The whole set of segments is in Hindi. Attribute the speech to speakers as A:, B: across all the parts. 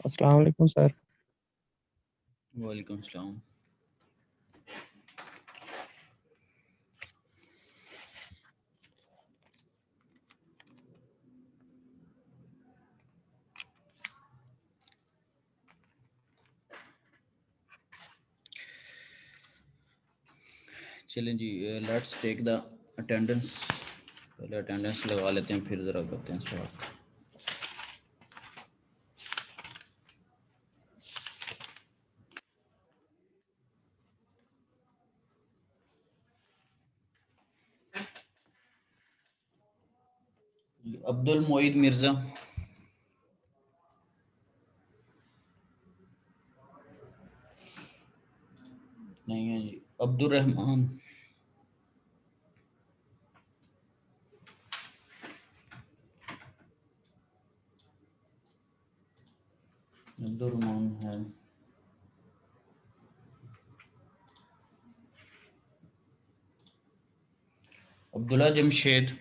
A: अस्सलाम वालेकुम सर।
B: वालेकुम सलाम। चलें जी, लेट्स टेक द अटेंडेंस। पहले अटेंडेंस लगा लेते हैं, फिर ज़रा करते हैं स्टार्ट। अब्दुल मोईद मिर्ज़ा, नहीं है जी। अब्दुल रहमान, अब्दुल रहमान है। अब्दुल्ला जमशेद,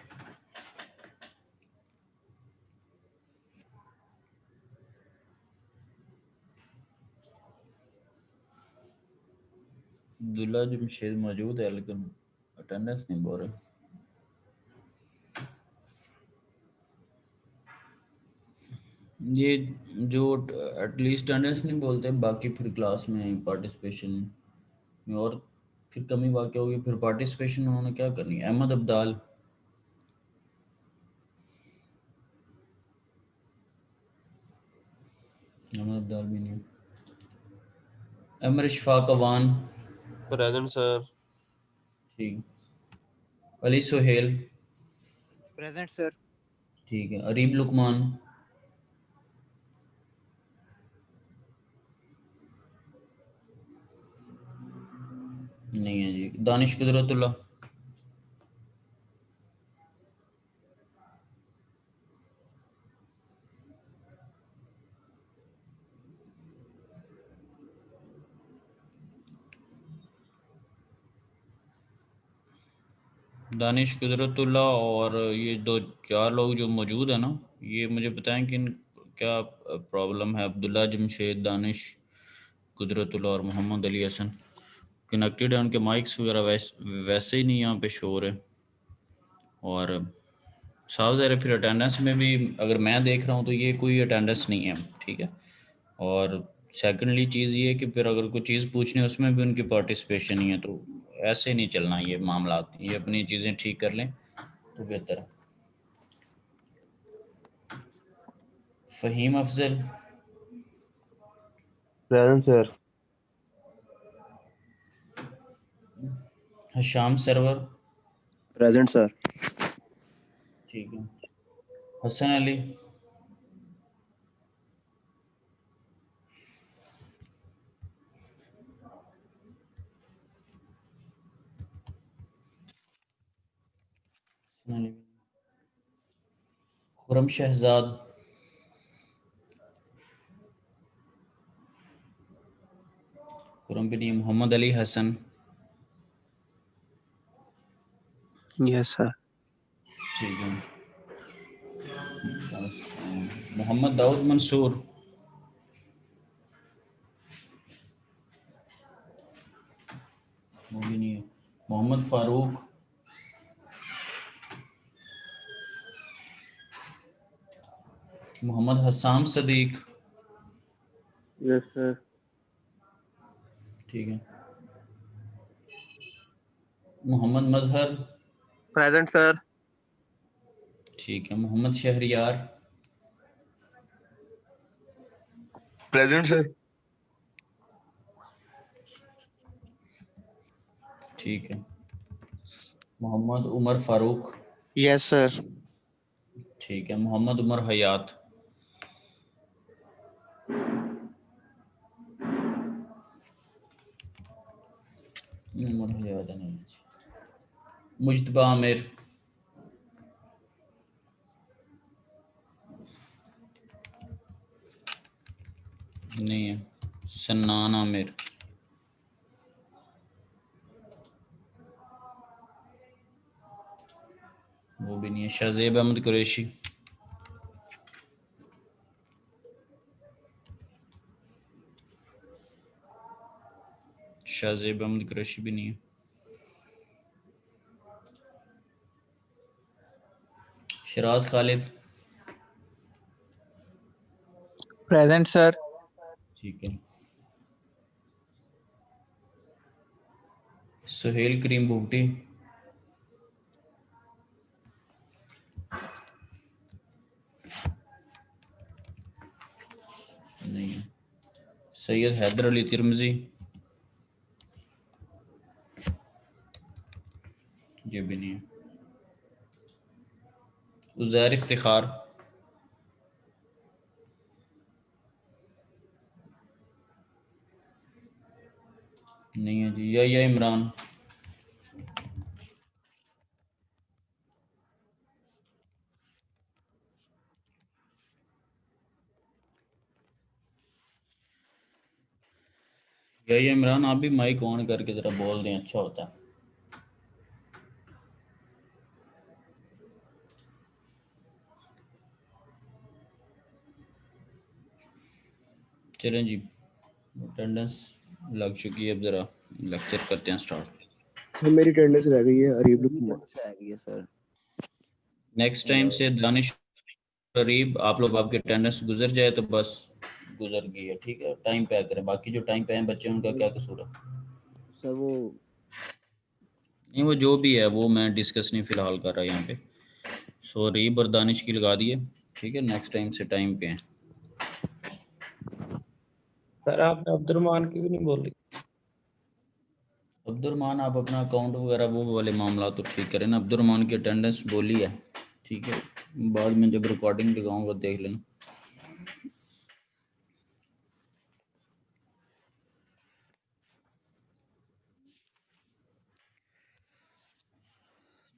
B: अब्दुल्ला जमशेद मौजूद है लेकिन अटेंडेंस नहीं बोल रहे। ये जो एटलीस्ट अटेंडेंस नहीं बोलते, बाकी फिर क्लास में पार्टिसिपेशन में और फिर कमी वाक़ होगी। फिर पार्टिसिपेशन उन्होंने क्या करनी है। अहमद अब्दाल, अहमद अब्दाल भी नहीं। Amar Ishfaq Awan,
C: present sir.
B: ठीक। Ali Suhail,
D: present sir.
B: ठीक है। अरीब लुकमान, नहीं है जी। दानिश कुदरतुल्लाह, दानिश कुदरतुल्लाह और ये दो चार लोग जो मौजूद हैं ना, ये मुझे बताएं कि क्या प्रॉब्लम है। अब्दुल्ला जमशेद, दानिश कुदरतुल्लाह और मोहम्मद अली हसन कनेक्टेड है। उनके माइक्स वगैरह वैसे ही नहीं यहाँ पे शो हो रहे। और साफ ज़ाहिर है फिर अटेंडेंस में भी अगर मैं देख रहा हूँ तो ये कोई अटेंडेंस नहीं है, ठीक है। और सेकेंडली चीज़ ये है कि फिर अगर कोई चीज़ पूछनी है उसमें भी उनकी पार्टिसिपेशन नहीं है, तो ऐसे नहीं चलना ये मामला। ये अपनी चीज़ें ठीक कर लें तो बेहतर है। Faheem Afzal,
C: present sir.
B: Hasham Sarwar,
E: present sir.
B: ठीक है। हसन अली, खुरम शहजाद, खुरम भी नहीं। Mohammad Ali Hasan,
E: yes sir.
B: ठीक है। मोहम्मद दाऊद मंसूर, वो भी नहीं है। Mohammad Farooq, Mohammad Hassam Sadiq,
C: yes sir.
B: ठीक है। Mohammad Mazhar,
C: present sir.
B: ठीक है। Mohammad Shahryar,
F: present sir.
B: ठीक है। Mohammad Umar Farooq,
E: yes sir.
B: ठीक है। मोहम्मद उमर हयात, उमर हयात नहीं है। मुजतबा आमिर, नहीं है। सन्नान आमिर, वो भी नहीं है। शाहजेब अहमद कुरैशी, शाहजेब अहमद कुरैशी भी नहीं है। Sharaj Khalid,
D: Present, sir.
B: ठीक है। सुहेल करीम भुगटी, नहीं है। सैयद हैदर अली तिरमिजी, ये भी नहीं है। उज़ैर इफ्तिखार, नहीं है जी। या इमरान, या इमरान आप भी माइक ऑन करके ज़रा बोल दें, अच्छा होता है। चलें जी, अटेंडेंस लग चुकी है, अब ज़रा लेक्चर करते हैं स्टार्ट।
E: मेरी अटेंडेंस रह गई है। अरीब
A: सर।
B: नेक्स्ट टाइम से दानिश करीब आप लोग, आपकी अटेंडेंस गुजर जाए तो बस गुजर गई है, ठीक है। टाइम पे करें, बाकी जो टाइम पे हैं बच्चे उनका क्या कसूर है?
A: सर वो
B: नहीं, वो जो भी है वो मैं डिस्कस नहीं फिलहाल कर रहा यहाँ पे। सो रीब और दानिश की लगा दिए, ठीक है। नेक्स्ट टाइम से टाइम पे हैं।
G: सर आपने अब्दुलरहमान की भी नहीं बोली।
B: अब्दुलरहमान आप अपना अकाउंट वगैरह वो वाले मामला तो ठीक करें ना। अब्दुलरहमान की अटेंडेंस बोली है, ठीक है। बाद में जब रिकॉर्डिंग लगाऊंगा देख लेना।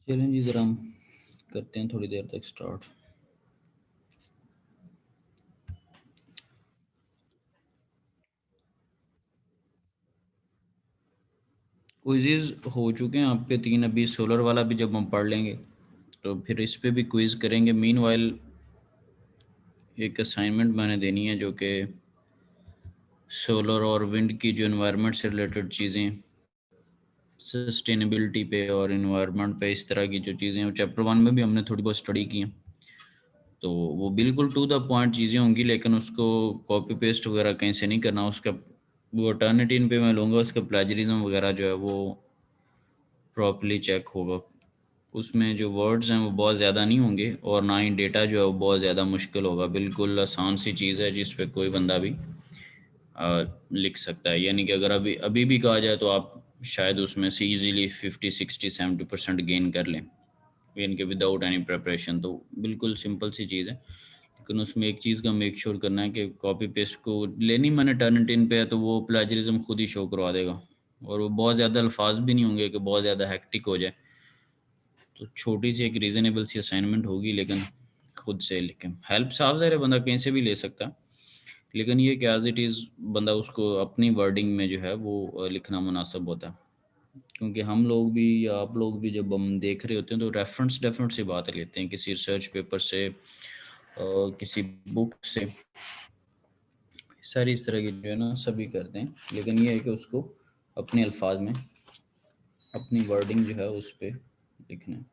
B: चलें जी, ज़रा हम करते हैं थोड़ी देर तक स्टार्ट। क्विज़ हो चुके हैं आपके 3, अभी सोलर वाला भी जब हम पढ़ लेंगे तो फिर इस पे भी क्विज़ करेंगे। मीनवाइल एक असाइनमेंट मैंने देनी है जो कि सोलर और विंड की जो एनवायरनमेंट से रिलेटेड चीज़ें, सस्टेनेबिलिटी पे और इन्वायरमेंट पे, इस तरह की जो चीज़ें हैं चैप्टर 1 में भी हमने थोड़ी बहुत स्टडी की हैं। तो वो बिल्कुल टू द पॉइंट चीज़ें होंगी, लेकिन उसको कॉपी पेस्ट वगैरह कहीं से नहीं करना। उसका वो टर्निटिन पे मैं लूँगा, उसका प्लेजरिज्म वगैरह जो है वो प्रॉपर्ली चेक होगा। उसमें जो वर्ड्स हैं वो बहुत ज़्यादा नहीं होंगे और ना ही डेटा जो है वो बहुत ज़्यादा मुश्किल होगा। बिल्कुल आसान सी चीज़ है जिस पे कोई बंदा भी लिख सकता है। यानी कि अगर अभी अभी भी कहा जाए तो आप शायद उसमें से इजीली 50, 60, 70% गेन कर लें, यानी कि विदाउट एनी प्रिपरेशन। तो बिल्कुल सिंपल सी चीज़ है, लेकिन उसमें एक चीज़ का मेक श्योर करना है कि कॉपी पेस्ट को लेनी मैंने टर्निटिन पे है तो वो प्लेजरिज्म खुद ही शो करवा देगा, और वो बहुत ज़्यादा अल्फाज भी नहीं होंगे कि बहुत ज़्यादा हेक्टिक हो जाए। तो छोटी सी एक रीज़नेबल सी असाइनमेंट होगी, लेकिन खुद से लिखें। हेल्प साफ ज़ाहिर है बंदा कहीं से भी ले सकता है, लेकिन ये कि एज इट इज़ बंदा उसको अपनी वर्डिंग में जो है वो लिखना मुनासिब होता है। क्योंकि हम लोग भी या आप लोग भी जब हम देख रहे होते हैं तो रेफरेंस से बात लेते हैं, किसी रिसर्च पेपर से, किसी बुक से, सारी इस तरह की जो है ना सभी करते हैं। लेकिन ये है कि उसको अपने अल्फाज में अपनी वर्डिंग जो है उस पर लिखना है।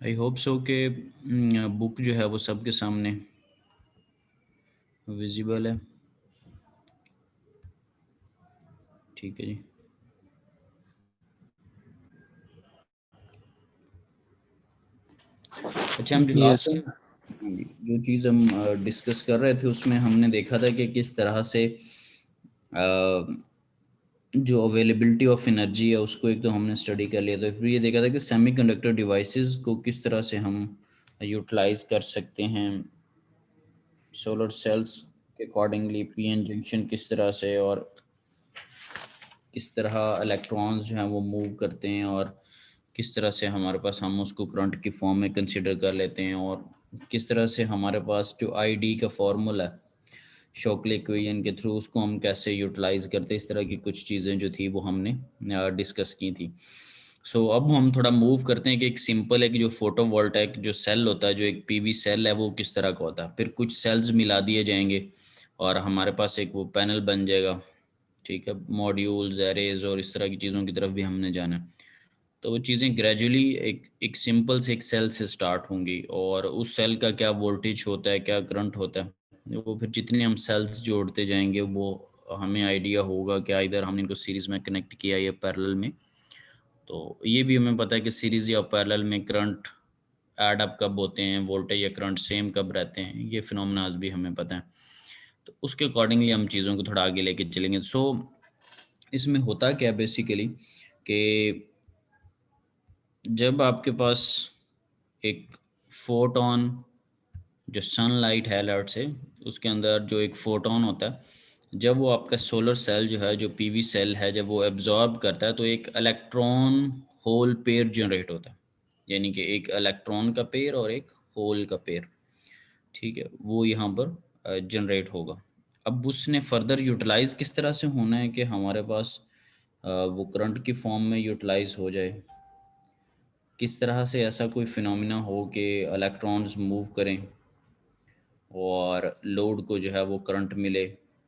B: आई होप सो कि बुक जो है वो सबके सामने विजिबल है, ठीक है जी। अच्छा, हम जो
E: यस
B: लास्ट जो चीज़ हम डिस्कस कर रहे थे उसमें हमने देखा था कि किस तरह से जो अवेलेबिलिटी ऑफ एनर्जी है उसको एक तो हमने स्टडी कर लिया था, फिर ये देखा था कि सेमीकंडक्टर डिवाइसेस को किस तरह से हम यूटिलाइज कर सकते हैं सोलर सेल्स के अकॉर्डिंगली, पीएन जंक्शन किस तरह से और किस तरह इलेक्ट्रॉन्स जो हैं वो मूव करते हैं और किस तरह से हमारे पास हम उसको करंट की फॉर्म में कंसिडर कर लेते हैं, और किस तरह से हमारे पास जो आईडी का फॉर्मूला है शोकले इक्वेशन के थ्रू उसको हम कैसे यूटिलाइज करते हैं। इस तरह की कुछ चीज़ें जो थी वो हमने डिस्कस की थी। सो अब हम थोड़ा मूव करते हैं कि एक सिंपल है कि जो फोटोवोल्टाइक जो सेल होता है, जो एक पीवी सेल है, वो किस तरह का होता है। फिर कुछ सेल्स मिला दिए जाएंगे और हमारे पास एक वो पैनल बन जाएगा, ठीक है, मॉड्यूल्स, एरेज और इस तरह की चीज़ों की तरफ भी हमने जाना है। तो वो चीज़ें ग्रेजुअली एक सिंपल से एक सेल से स्टार्ट होंगी और उस सेल का क्या वोल्टेज होता है, क्या करंट होता है, वो फिर जितने हम सेल्स जोड़ते जाएंगे वो हमें आइडिया होगा कि इधर हमने इनको सीरीज़ में कनेक्ट किया या पैरेलल में। तो ये भी हमें पता है कि सीरीज़ या पैरेलल में करंट ऐड अप कब होते हैं, वोल्टेज या करंट सेम कब रहते हैं, ये फिनोमेनाज भी हमें पता है। तो उसके अकॉर्डिंगली हम चीज़ों को थोड़ा आगे लेके चलेंगे। सो इसमें होता क्या बेसिकली कि जब आपके पास एक फोटोन जो सनलाइट है अलर्ट से, उसके अंदर जो एक फोटोन होता है, जब वो आपका सोलर सेल जो है, जो पीवी सेल है, जब वो एब्जॉर्ब करता है तो एक इलेक्ट्रॉन होल पेयर जनरेट होता है, यानी कि एक इलेक्ट्रॉन का पेयर और एक होल का पेयर, ठीक है, वो यहाँ पर जनरेट होगा। अब उसने फर्दर यूटिलाइज किस तरह से होना है कि हमारे पास वो करंट की फॉर्म में यूटिलाइज हो जाए, किस तरह से ऐसा कोई फिनोमिना हो कि इलेक्ट्रॉन्स मूव करें और लोड को जो है वो करंट मिले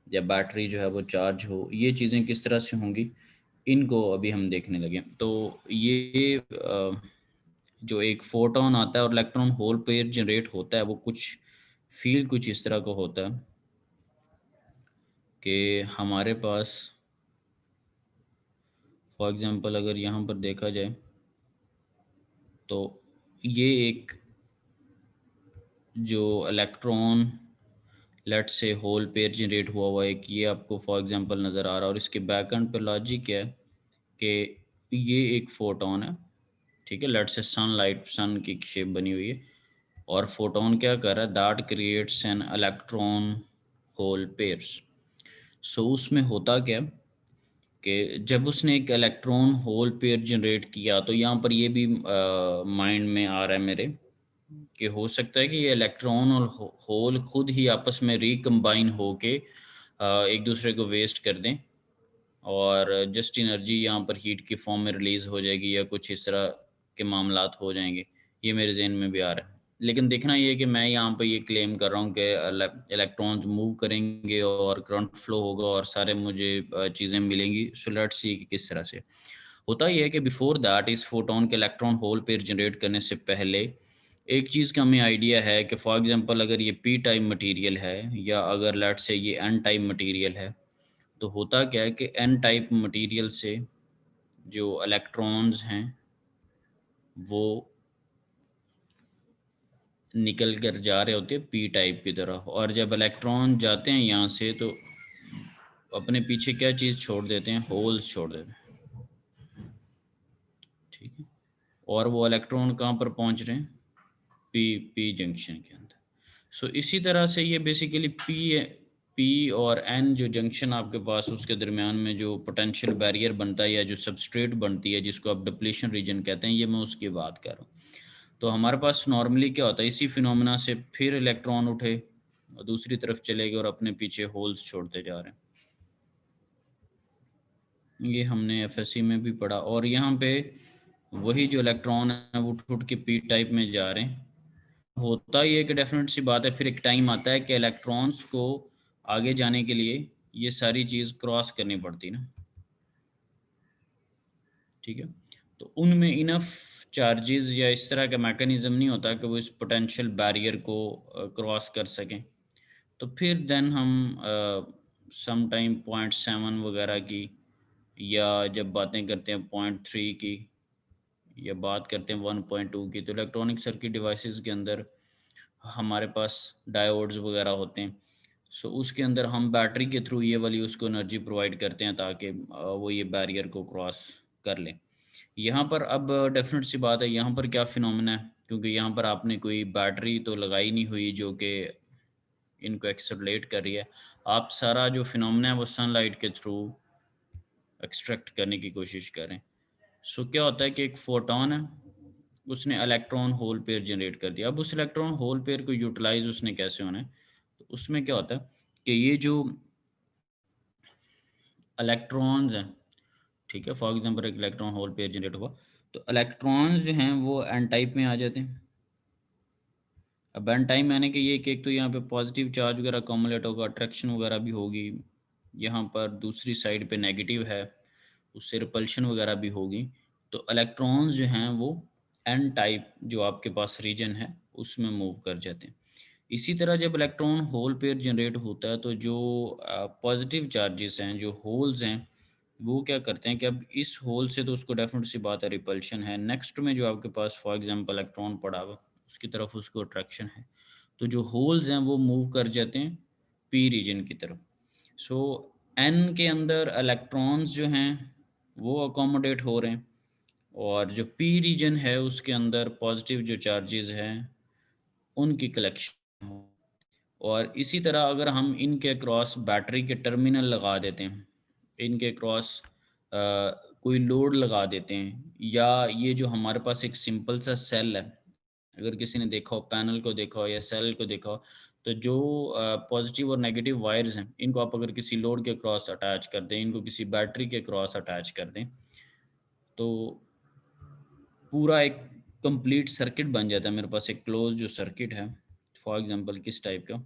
B: या बैटरी जो है वो चार्ज हो, ये चीज़ें किस तरह से होंगी, इनको अभी हम देखने लगे। तो ये जो एक फोटोन आता है और इलेक्ट्रॉन होल पेयर जनरेट होता है, वो कुछ फील कुछ इस तरह का होता है कि हमारे पास फॉर एग्जांपल अगर यहाँ पर देखा जाए तो ये एक जो इलेक्ट्रॉन लेट से होल पेयर जनरेट हुआ एक, ये आपको फॉर एग्जांपल नज़र आ रहा है, और इसके बैकएंड पे लॉजिक है कि ये एक फोटोन है, ठीक है, लेट से सनलाइट, सन की शेप बनी हुई है, और फोटोन क्या कर रहा है, that creates an electron hole pairs. So उसमें होता क्या कि जब उसने एक इलेक्ट्रॉन होल पेयर जनरेट किया, तो यहाँ पर ये भी माइंड में आ रहा है मेरे कि हो सकता है कि ये इलेक्ट्रॉन और होल खुद ही आपस में रिकम्बाइन होके एक दूसरे को वेस्ट कर दें और जस्ट एनर्जी यहाँ पर हीट की फॉर्म में रिलीज हो जाएगी या कुछ इस तरह के मामलात हो जाएंगे। ये मेरे जहन में भी आ रहा है, लेकिन देखना ये है कि मैं यहाँ पर ये क्लेम कर रहा हूँ कि इलेक्ट्रॉन्स मूव करेंगे और करंट फ्लो होगा और सारे मुझे चीज़ें मिलेंगी। सो लेट्स सी कि किस तरह से होता। यह है कि बिफोर दैट इस फोटोन के इलेक्ट्रॉन होल पेयर जनरेट करने से पहले एक चीज़ का हमें आइडिया है कि फॉर एग्जांपल अगर ये पी टाइप मटेरियल है या अगर लेट से ये एन टाइप मटेरियल है, तो होता क्या है कि एन टाइप मटेरियल से जो इलेक्ट्रॉन्स हैं वो निकल कर जा रहे होते हैं पी टाइप की तरफ, और जब इलेक्ट्रॉन जाते हैं यहाँ से तो अपने पीछे क्या चीज़ छोड़ देते हैं, होल्स छोड़ देते हैं, ठीक है, और वो इलेक्ट्रॉन कहाँ पर पहुँच रहे हैं, पी जंक्शन के अंदर। सो इसी तरह से ये बेसिकली पी और एन जो जंक्शन आपके पास, उसके दरमियान में जो पोटेंशियल बैरियर बनता है या जो सबस्ट्रेट बनती है जिसको आप डिप्लीशन रीजन कहते हैं, ये मैं उसकी बात कर रहा हूँ। तो हमारे पास नॉर्मली क्या होता है, इसी फिनोमेना से फिर इलेक्ट्रॉन उठे और दूसरी तरफ चले गए और अपने पीछे होल्स छोड़ते जा रहे हैं। ये हमने एफएससी में भी पढ़ा, और यहाँ पे वही जो इलेक्ट्रॉन है वो उठ उठ के पी टाइप में जा रहे हैं। होता ही है कि डेफिनेट सी बात है, फिर एक टाइम आता है कि इलेक्ट्रॉन्स को आगे जाने के लिए ये सारी चीज़ क्रॉस करनी पड़ती ना, ठीक है, तो उनमें इनफ चार्जेस या इस तरह का मैकेनिज्म नहीं होता कि वो इस पोटेंशियल बैरियर को क्रॉस कर सकें। तो फिर देन हम सम टाइम 0.7 वगैरह की, या जब बातें करते हैं 0.3 की, या बात करते हैं 1.2 की, तो इलेक्ट्रॉनिक सर्किट डिवाइसेस के अंदर हमारे पास डायोड्स वगैरह होते हैं। सो उसके अंदर हम बैटरी के थ्रू ये वाली उसको एनर्जी प्रोवाइड करते हैं ताकि वो ये बैरियर को क्रॉस कर ले। यहाँ पर अब डेफिनेट सी बात है, यहाँ पर क्या फिनोमेना है, क्योंकि यहाँ पर आपने कोई बैटरी तो लगाई नहीं हुई जो कि इनको एक्सलेट कर रही है। आप सारा जो फिनोमेना है वो सनलाइट के थ्रू एक्सट्रैक्ट करने की कोशिश करें। सो क्या होता है कि एक फोटोन है, उसने इलेक्ट्रॉन होल पेयर जनरेट कर दिया। अब उस इलेक्ट्रॉन होल पेयर को यूटिलाइज उसने कैसे होना है, तो उसमें क्या होता है कि ये जो इलेक्ट्रॉन्स हैं, ठीक है, फॉर एग्जांपल एक इलेक्ट्रॉन होल पेयर जनरेट हुआ, तो इलेक्ट्रॉन्स जो हैं वो एन टाइप में आ जाते हैं। अब एन टाइप यानी कि ये कि एक तो यहाँ पे पॉजिटिव चार्ज वगैरह अकोमुलेट होगा, अट्रैक्शन वगैरह भी होगी, यहाँ पर दूसरी साइड पे नेगेटिव है, उससे रिपल्शन वगैरह भी होगी। तो इलेक्ट्रॉन्स जो हैं वो एन टाइप जो आपके पास रीजन है उसमें मूव कर जाते हैं। इसी तरह जब इलेक्ट्रॉन होल पेयर जनरेट होता है तो जो पॉजिटिव चार्जेस हैं, जो होल्स हैं, वो क्या करते हैं कि अब इस होल से तो उसको डेफिनेट सी बात है रिपल्शन है, नेक्स्ट में जो आपके पास फॉर एग्जांपल इलेक्ट्रॉन पड़ा हुआ उसकी तरफ उसको अट्रैक्शन है, तो जो होल्स हैं वो मूव कर जाते हैं पी रीजन की तरफ। सो एन के अंदर इलेक्ट्रॉन्स जो हैं वो अकोमोडेट हो रहे हैं, और जो पी रीजन है उसके अंदर पॉजिटिव जो चार्जेस हैं उनकी कलेक्शन हो। और इसी तरह अगर हम इनके क्रॉस बैटरी के टर्मिनल लगा देते हैं, इनके क्रॉस कोई लोड लगा देते हैं, या ये जो हमारे पास एक सिंपल सा सेल है, अगर किसी ने देखा हो, पैनल को देखा हो या सेल को देखा हो, तो जो पॉजिटिव और नेगेटिव वायर्स हैं इनको आप अगर किसी लोड के क्रॉस अटैच कर दें, इनको किसी बैटरी के क्रॉस अटैच कर दें, तो पूरा एक कंप्लीट सर्किट बन जाता है। मेरे पास एक क्लोज जो सर्किट है, फॉर एग्जांपल किस टाइप का,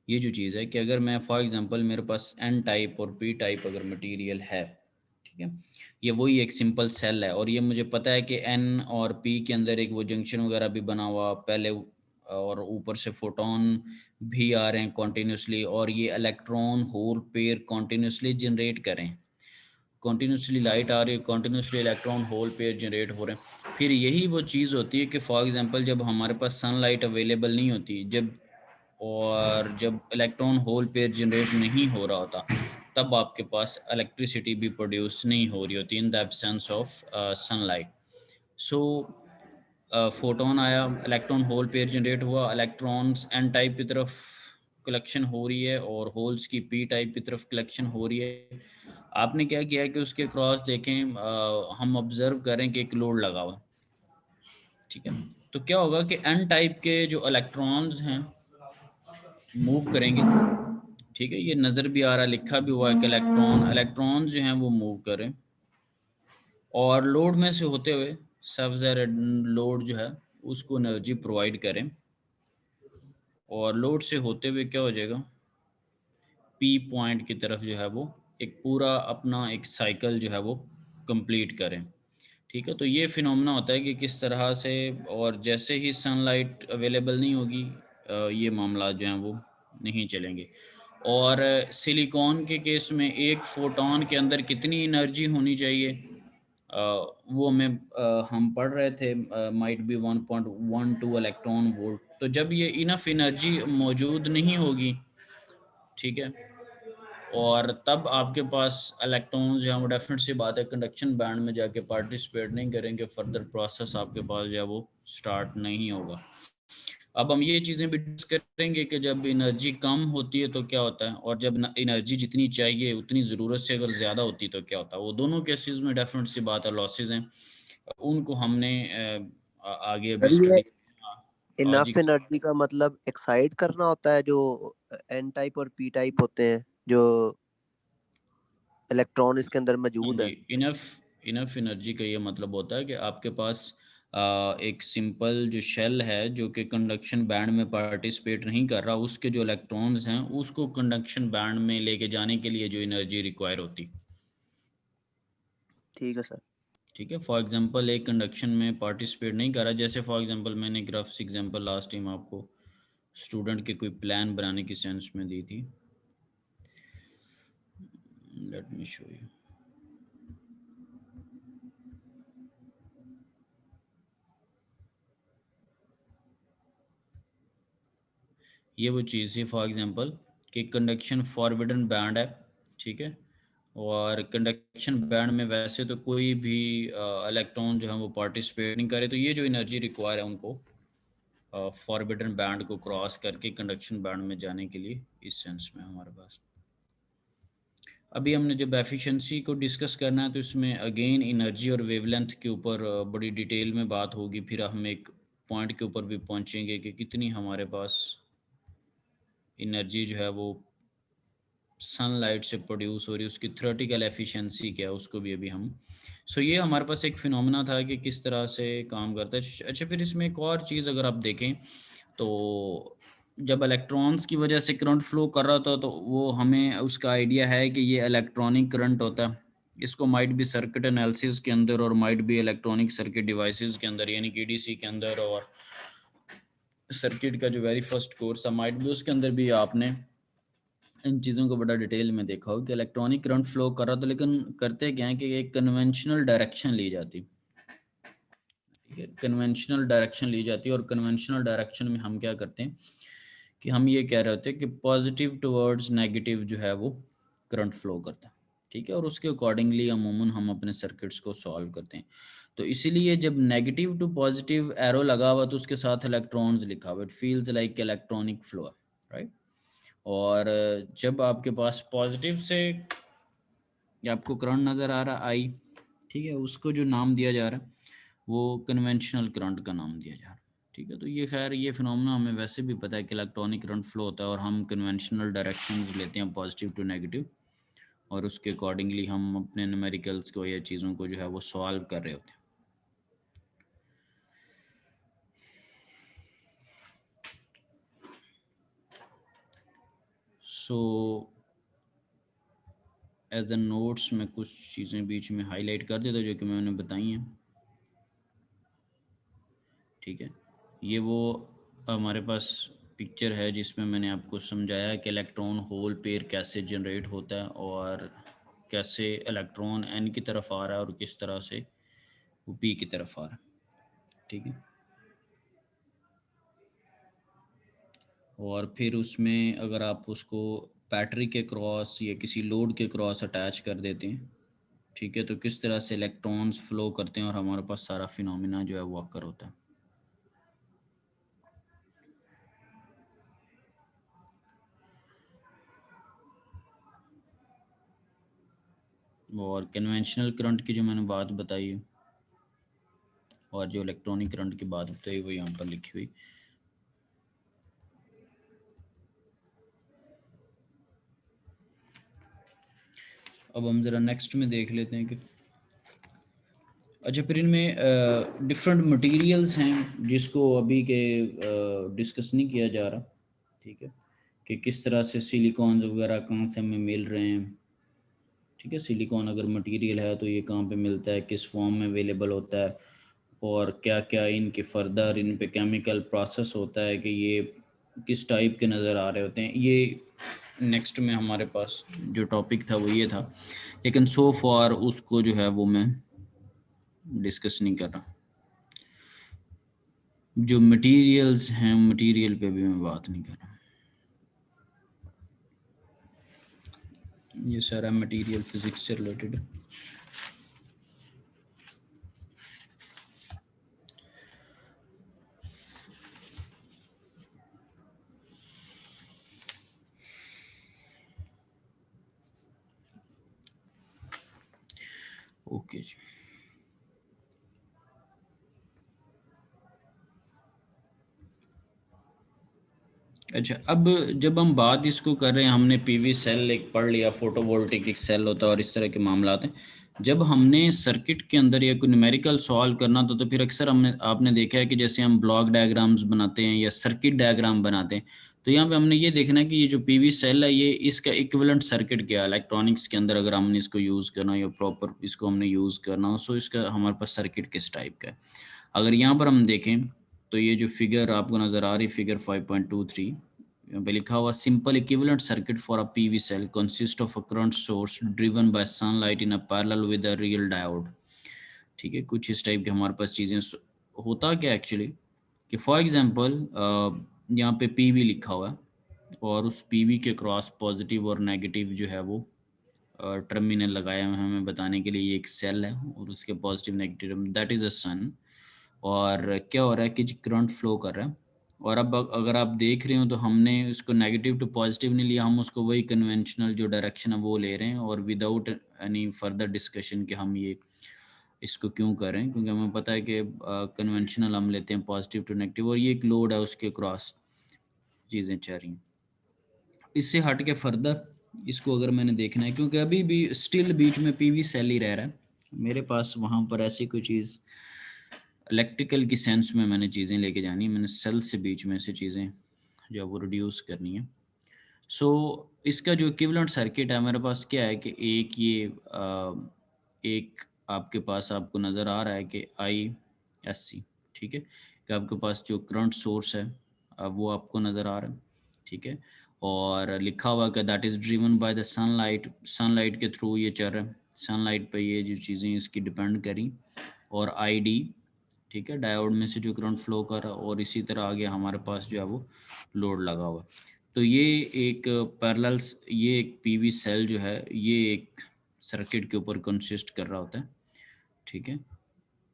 B: ये जो चीज़ है कि अगर मैं फॉर एग्जांपल मेरे पास एन टाइप और पी टाइप अगर मटेरियल है, ठीक है, ये वही एक सिंपल सेल है, और ये मुझे पता है कि एन और पी के अंदर एक वो जंक्शन वगैरह भी बना हुआ पहले, और ऊपर से फोटोन भी आ रहे हैं कॉन्टीन्यूसली, और ये electron hole pair continuously generate करें, कॉन्टीन्यूसली लाइट आ रही है, continuously electron hole pair generate हो रहे हैं। फिर यही वो चीज़ होती है कि फॉर एग्जांपल जब हमारे पास सनलाइट अवेलेबल नहीं होती, जब इलेक्ट्रॉन होल पेयर जनरेट नहीं हो रहा होता, तब आपके पास इलेक्ट्रिसिटी भी प्रोड्यूस नहीं हो रही होती in the absence of sunlight. So photon आया, इलेक्ट्रॉन होल पेयर जनरेट हुआ, इलेक्ट्रॉन्स एन टाइप की तरफ कलेक्शन हो रही है और होल्स की पी टाइप की तरफ कलेक्शन हो रही है। आपने क्या किया कि उसके क्रॉस देखें, हम ऑब्जर्व करें कि एक लोड लगा हुआ, ठीक है, तो क्या होगा कि एन टाइप के जो इलेक्ट्रॉन्स हैं मूव करेंगे, ठीक है, ये नज़र भी आ रहा है, लिखा भी हुआ है कि इलेक्ट्रॉन जो हैं वो मूव करें, और लोड में से होते हुए सब लोड जो है उसको एनर्जी प्रोवाइड करें, और लोड से होते हुए क्या हो जाएगा, पी पॉइंट की तरफ जो है वो एक पूरा अपना एक साइकिल जो है वो कंप्लीट करें। ठीक है, तो ये फिनोमेना होता है कि किस तरह से, और जैसे ही सनलाइट अवेलेबल नहीं होगी, ये मामला जो हैं वो नहीं चलेंगे। और सिलिकॉन के केस में एक फोटोन के अंदर कितनी एनर्जी होनी चाहिए, वो हम पढ़ रहे थे, माइट बी 1.12 इलेक्ट्रॉन वोल्ट। तो जब ये इनफ एनर्जी मौजूद नहीं होगी, ठीक है, और तब आपके पास इलेक्ट्रॉन्स जो है वो डेफिनेट सी बात है कंडक्शन बैंड में जाके पार्टिसिपेट नहीं करेंगे, फर्दर प्रोसेस आपके पास जो है वो स्टार्ट नहीं होगा। अब हम ये चीज़ें भी डिस्कस करेंगे कि जब एनर्जी कम होती है तो क्या होता है, और जब एनर्जी जितनी चाहिए उतनी ज़रूरत से अगर ज़्यादा होती है तो क्या होता है। वो दोनों केसेस में डेफिनेट सी बात है लॉसेस हैं, उनको हमने आगे अभी
E: सर ये
B: स्टडी। हाँ जी।
E: इनफ एनर्जी का मतलब एक्साइट करना होता है जो एन टाइप और पी टाइप होते हैं, जो इलेक्ट्रॉन इसके अंदर
B: हाँ
E: मौजूद
B: जी,
E: है।
B: इनफ इनफ एनर्जी का ये मतलब होता है कि आपके पास एक सिंपल जो शेल है जो कि कंडक्शन बैंड में पार्टिसिपेट नहीं कर रहा, उसके जो इलेक्ट्रॉन्स हैं उसको कंडक्शन बैंड में लेके जाने के लिए जो एनर्जी रिक्वायर होती।
E: ठीक है सर।
B: ठीक है, फॉर एग्जांपल एक कंडक्शन में पार्टिसिपेट नहीं कर रहा, जैसे फॉर एग्जांपल मैंने ग्राफ्स एग्जांपल लास्ट टाइम आपको स्टूडेंट के कोई प्लान बनाने की सेंस में दी थी, लेट मी शो यू। ये वो चीज़ है फॉर एग्जांपल कि कंडक्शन फॉरबिडन बैंड है, ठीक है, और कंडक्शन बैंड में वैसे तो कोई भी इलेक्ट्रॉन जो है वो पार्टिसिपेट नहीं करे, तो ये जो एनर्जी रिक्वायर है उनको फॉरबिडन बैंड को क्रॉस करके कंडक्शन बैंड में जाने के लिए, इस सेंस में हमारे पास। अभी हमने जब एफिशिएंसी को डिस्कस करना है तो इसमें अगेन एनर्जी और वेवलेंथ के ऊपर बड़ी डिटेल में बात होगी, फिर हम एक पॉइंट के ऊपर भी पहुंचेंगे कि कितनी हमारे पास एनर्जी जो है वो सनलाइट से प्रोड्यूस हो रही है, उसकी थ्योरेटिकल एफिशिएंसी क्या है उसको भी अभी हम ये हमारे पास एक फिनोमेना था कि किस तरह से काम करता है। अच्छा, फिर इसमें एक और चीज़ अगर आप देखें तो जब इलेक्ट्रॉन्स की वजह से करंट फ्लो कर रहा था तो वो हमें उसका आइडिया है कि ये इलेक्ट्रॉनिक करंट होता है, इसको माइट भी सर्किट एनालिसिस के अंदर और माइट भी इलेक्ट्रॉनिक सर्किट डिवाइसेस के अंदर यानी कि डीसी के अंदर और सर्किट का जो वेरी फर्स्ट कोर्स था माइट भी उसके अंदर भी आपने इन चीज़ों को बड़ा डिटेल में देखा हो कि इलेक्ट्रॉनिक करंट फ्लो कर रहा था, लेकिन करते क्या है कि एक कन्वेंशनल डायरेक्शन ली जाती, ठीक है, कन्वेंशनल डायरेक्शन ली जाती है और कन्वेंशनल डायरेक्शन में हम क्या करते हैं कि हम ये कह रहे होते हैं कि पॉजिटिव टुवर्ड्स नेगेटिव जो है वो करंट फ्लो करता है, ठीक है, और उसके अकॉर्डिंगली अमूमन हम अपने सर्किट्स को सॉल्व करते हैं। तो इसीलिए जब नेगेटिव टू पॉजिटिव एरो लगा हुआ तो उसके साथ इलेक्ट्रॉन्स लिखा हुआ, it feels like electronic flow, right. और जब आपके पास पॉजिटिव से आपको करंट नज़र आ रहा आई, ठीक है, उसको जो नाम दिया जा रहा है वो कन्वेंशनल करंट का नाम दिया जा रहा है, ठीक है। तो ये खैर ये फिनोमेना हमें वैसे भी पता है कि इलेक्ट्रॉनिक करंट फ्लो होता है और हम कन्वेंशनल डायरेक्शंस लेते हैं पॉजिटिव टू नेगेटिव और उसके अकॉर्डिंगली हम अपने न्यूमेरिकल्स को या चीज़ों को जो है वो सॉल्व कर रहे होते हैं। सो एज ए नोट्स में कुछ चीज़ें बीच में हाईलाइट कर देता जो कि मैंने बताई हैं, ठीक है। ये वो हमारे पास पिक्चर है जिसमें मैंने आपको समझाया कि इलेक्ट्रॉन होल पेयर कैसे जनरेट होता है और कैसे इलेक्ट्रॉन एन की तरफ आ रहा है और किस तरह से वो पी की तरफ आ रहा है, ठीक है। और फिर उसमें अगर आप उसको बैटरी के क्रॉस या किसी लोड के क्रॉस अटैच कर देते हैं, ठीक है, तो किस तरह से इलेक्ट्रॉन्स फ्लो करते हैं और हमारे पास सारा फिनोमिना जो है वो अकर होता है। और कन्वेंशनल करंट की जो मैंने बात बताई है और जो इलेक्ट्रॉनिक करंट की बात बताई वो यहाँ पर लिखी हुई। अब हम ज़रा नेक्स्ट में देख लेते हैं कि अच्छा फिर इनमें डिफरेंट मटेरियल्स हैं जिसको अभी के डिस्कस नहीं किया जा रहा, ठीक है, कि किस तरह से सिलिकॉन्स वगैरह कहाँ से हमें मिल रहे हैं, ठीक है। सिलिकॉन अगर मटेरियल है तो ये कहाँ पे मिलता है, किस फॉर्म में अवेलेबल होता है और क्या क्या इनके फर्दर इन पे केमिकल प्रोसेस होता है कि ये किस टाइप के नज़र आ रहे होते हैं। ये नेक्स्ट में हमारे पास जो टॉपिक था वो ये था, लेकिन सो फार उसको जो है वो मैं डिस्कस नहीं कर रहा। जो मटेरियल्स हैं मटेरियल पे भी मैं बात नहीं कर रहा। ये सारा मटेरियल फिजिक्स से रिलेटेड है। ओके जी, अच्छा अब जब हम बात इसको कर रहे हैं, हमने पीवी सेल एक पढ़ लिया, फोटोवोल्टिक एक सेल होता है और इस तरह के मामला हैं। जब हमने सर्किट के अंदर या कोई न्यूमेरिकल सॉल्व करना तो फिर अक्सर आपने देखा है कि जैसे हम ब्लॉक डायग्राम्स बनाते हैं या सर्किट डायग्राम बनाते हैं, तो यहाँ पे हमने ये देखना है कि ये जो पीवी सेल है ये इसका इक्विवेलेंट सर्किट क्या है इलेक्ट्रॉनिक्स के अंदर, अगर हमने इसको यूज़ करना या प्रॉपर इसको हमने यूज़ करना हो, सो इसका हमारे पास सर्किट किस टाइप का है। अगर यहाँ पर हम देखें तो ये जो फिगर आपको नज़र आ रही फिगर 5.23 यहाँ पे लिखा हुआ simple equivalent circuit for a PV cell consist of a current source driven by sunlight in a parallel with a real diode, ठीक है। कुछ इस टाइप के हमारे पास चीज़ें होता क्या एक्चुअली कि फॉर एग्जांपल यहाँ पे पीवी लिखा हुआ है और उस पीवी के क्रॉस पॉजिटिव और नेगेटिव जो है वो टर्मिनल लगाया हुए हैं हमें बताने के लिए। ये एक सेल है और उसके positive negative, that is a sun. और क्या हो रहा है कि करंट फ्लो कर रहा है, और अब अगर आप देख रहे हो तो हमने उसको नेगेटिव टू पॉजिटिव नहीं लिया, हम उसको वही कन्वेंशनल जो डायरेक्शन है वो ले रहे हैं, और विदाउट एनी फर्दर डिस्कशन कि हम ये इसको क्यों कर रहे हैं, क्योंकि हमें पता है कि कन्वेंशनल हम लेते हैं पॉजिटिव टू नेगेटिव, और ये एक लोड है उसके क्रॉस चीज़ें चल रही हैं। इससे हट के फर्दर इसको अगर मैंने देखना है, क्योंकि अभी भी स्टिल बीच में पीवी सेल ही रह रहा है मेरे पास, वहाँ पर ऐसी कोई चीज़ इलेक्ट्रिकल की सेंस में मैंने चीज़ें लेके जानी है, मैंने सेल से बीच में से चीज़ें जो वो रिड्यूस करनी है। सो इसका जो इक्विवेलेंट सर्किट है मेरे पास क्या है कि एक ये एक आपके पास आपको नज़र आ रहा है कि ISC, ठीक है, कि आपके पास जो करंट सोर्स है वो आपको नज़र आ रहा है, ठीक है, और लिखा हुआ कि that is driven by the sunlight, sunlight के थ्रू ये चल रहा है, सनलाइट पे ये जो चीज़ें इसकी डिपेंड करी, और ID, ठीक है, डायोड में से जो करंट फ्लो कर रहा है, और इसी तरह आगे हमारे पास जो है वो लोड लगा हुआ है। तो ये एक पैरेलल, ये एक पीवी सेल जो है ये एक सर्किट के ऊपर कंसिस्ट कर रहा होता है, ठीक है,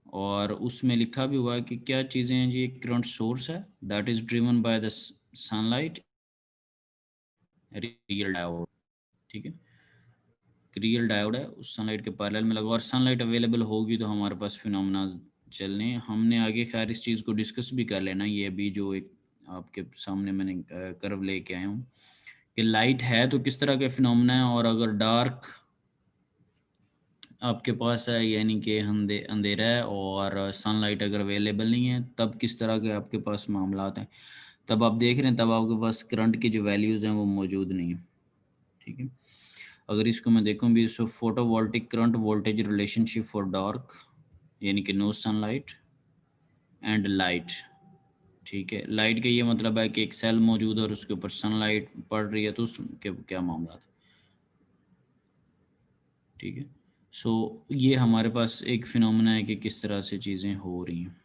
B: और उसमें लिखा भी हुआ है कि क्या चीज़ें हैं जी। एक करंट सोर्स है that is driven by the sunlight, real diode, ठीक है, रियल डायोड है उस सनलाइट के पैरेलल में लगा, और सनलाइट अवेलेबल होगी तो हमारे पास फिनोमेना चलने। हमने आगे खैर इस चीज़ को डिस्कस भी कर लेना, ये अभी जो एक आपके सामने मैंने कर्व लेके आया हूँ कि लाइट है तो किस तरह के फिनोमेना है, और अगर डार्क आपके पास है यानी कि अंधेरा है और सनलाइट अगर अवेलेबल नहीं है तब किस तरह के आपके पास मामलात हैं। तब आप देख रहे हैं तब आपके पास करंट की जो वैल्यूज़ हैं वो मौजूद नहीं है, ठीक है। अगर इसको मैं देखूँ भी, so photovoltaic current voltage relationship for dark यानी कि नो सनलाइट एंड लाइट, ठीक है। लाइट का ये मतलब है कि एक सेल मौजूद है और उसके ऊपर सनलाइट पड़ रही है तो उसके क्या मामला है, ठीक है। सो ये हमारे पास एक फिनोमेना है कि किस तरह से चीज़ें हो रही हैं।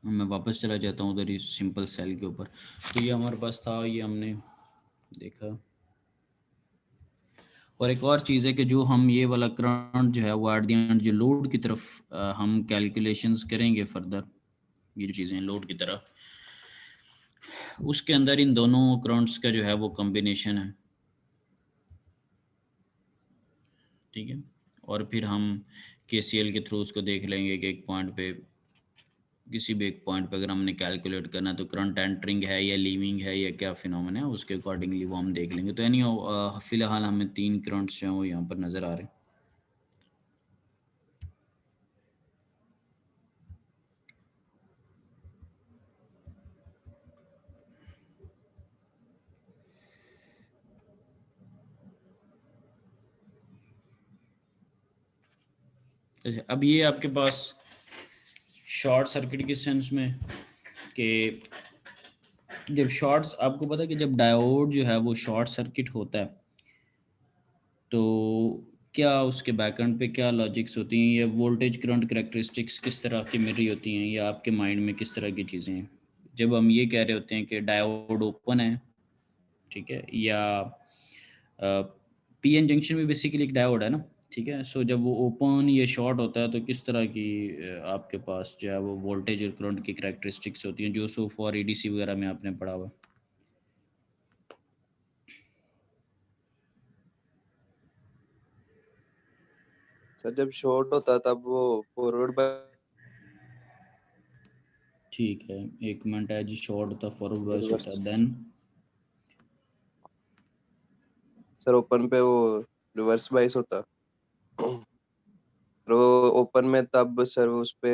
B: मैं वापस चला जाता हूँ उधर ही सिंपल सेल के ऊपर। तो ये हमारे पास था, ये हमने देखा। और एक और चीज़ है कि जो हम ये वाला करंट जो है वो एट द एंड जो लोड की तरफ हम कैलकुलेशंस करेंगे फर्दर, ये जो चीज़ें लोड की तरफ, उसके अंदर इन दोनों करंट्स का जो है वो कॉम्बिनेशन है, ठीक है। और फिर हम KCL के थ्रू उसको देख लेंगे कि एक पॉइंट पे, किसी भी एक पॉइंट पे अगर हमने कैलकुलेट करना तो करंट एंटरिंग है या लीविंग है या क्या फिनोमेना है, उसके अकॉर्डिंगली वो हम देख लेंगे। तो यानी फिलहाल हमें 3 करंट्स जो हैं वो यहाँ पर नज़र आ रहे हैं। अच्छा, अब ये आपके पास शॉर्ट सर्किट के सेंस में कि जब शॉर्ट्स, आपको पता है कि जब डायोड जो है वो शॉर्ट सर्किट होता है तो क्या उसके बैकएंड पे क्या लॉजिक्स होती हैं, या वोल्टेज करंट करैक्टरिस्टिक्स किस तरह की मिल रही होती हैं, या आपके माइंड में किस तरह की चीज़ें हैं जब हम ये कह रहे होते हैं कि डायोड ओपन है, ठीक है, या PN जंक्शन में बेसिकली एक डायोड है ना, ठीक है। सो जब वो ओपन या शॉर्ट होता है तो किस तरह की आपके पास जो है वो वोल्टेज और करंट की करैक्टरिस्टिक्स होती हैं, जो सो फॉर EDC वगैरह में आपने पढ़ा हुआ।
C: सर जब शॉर्ट होता है तब वो फॉरवर्ड बाय,
B: ठीक है, एक मिनट है जी। शॉर्ट होता फॉरवर्ड बायस होता है,
C: रिवर्स।
B: देन
C: सर ओपन पे वो रिवर्स बाइस होता। सर वो ओपन में तब सर उस पे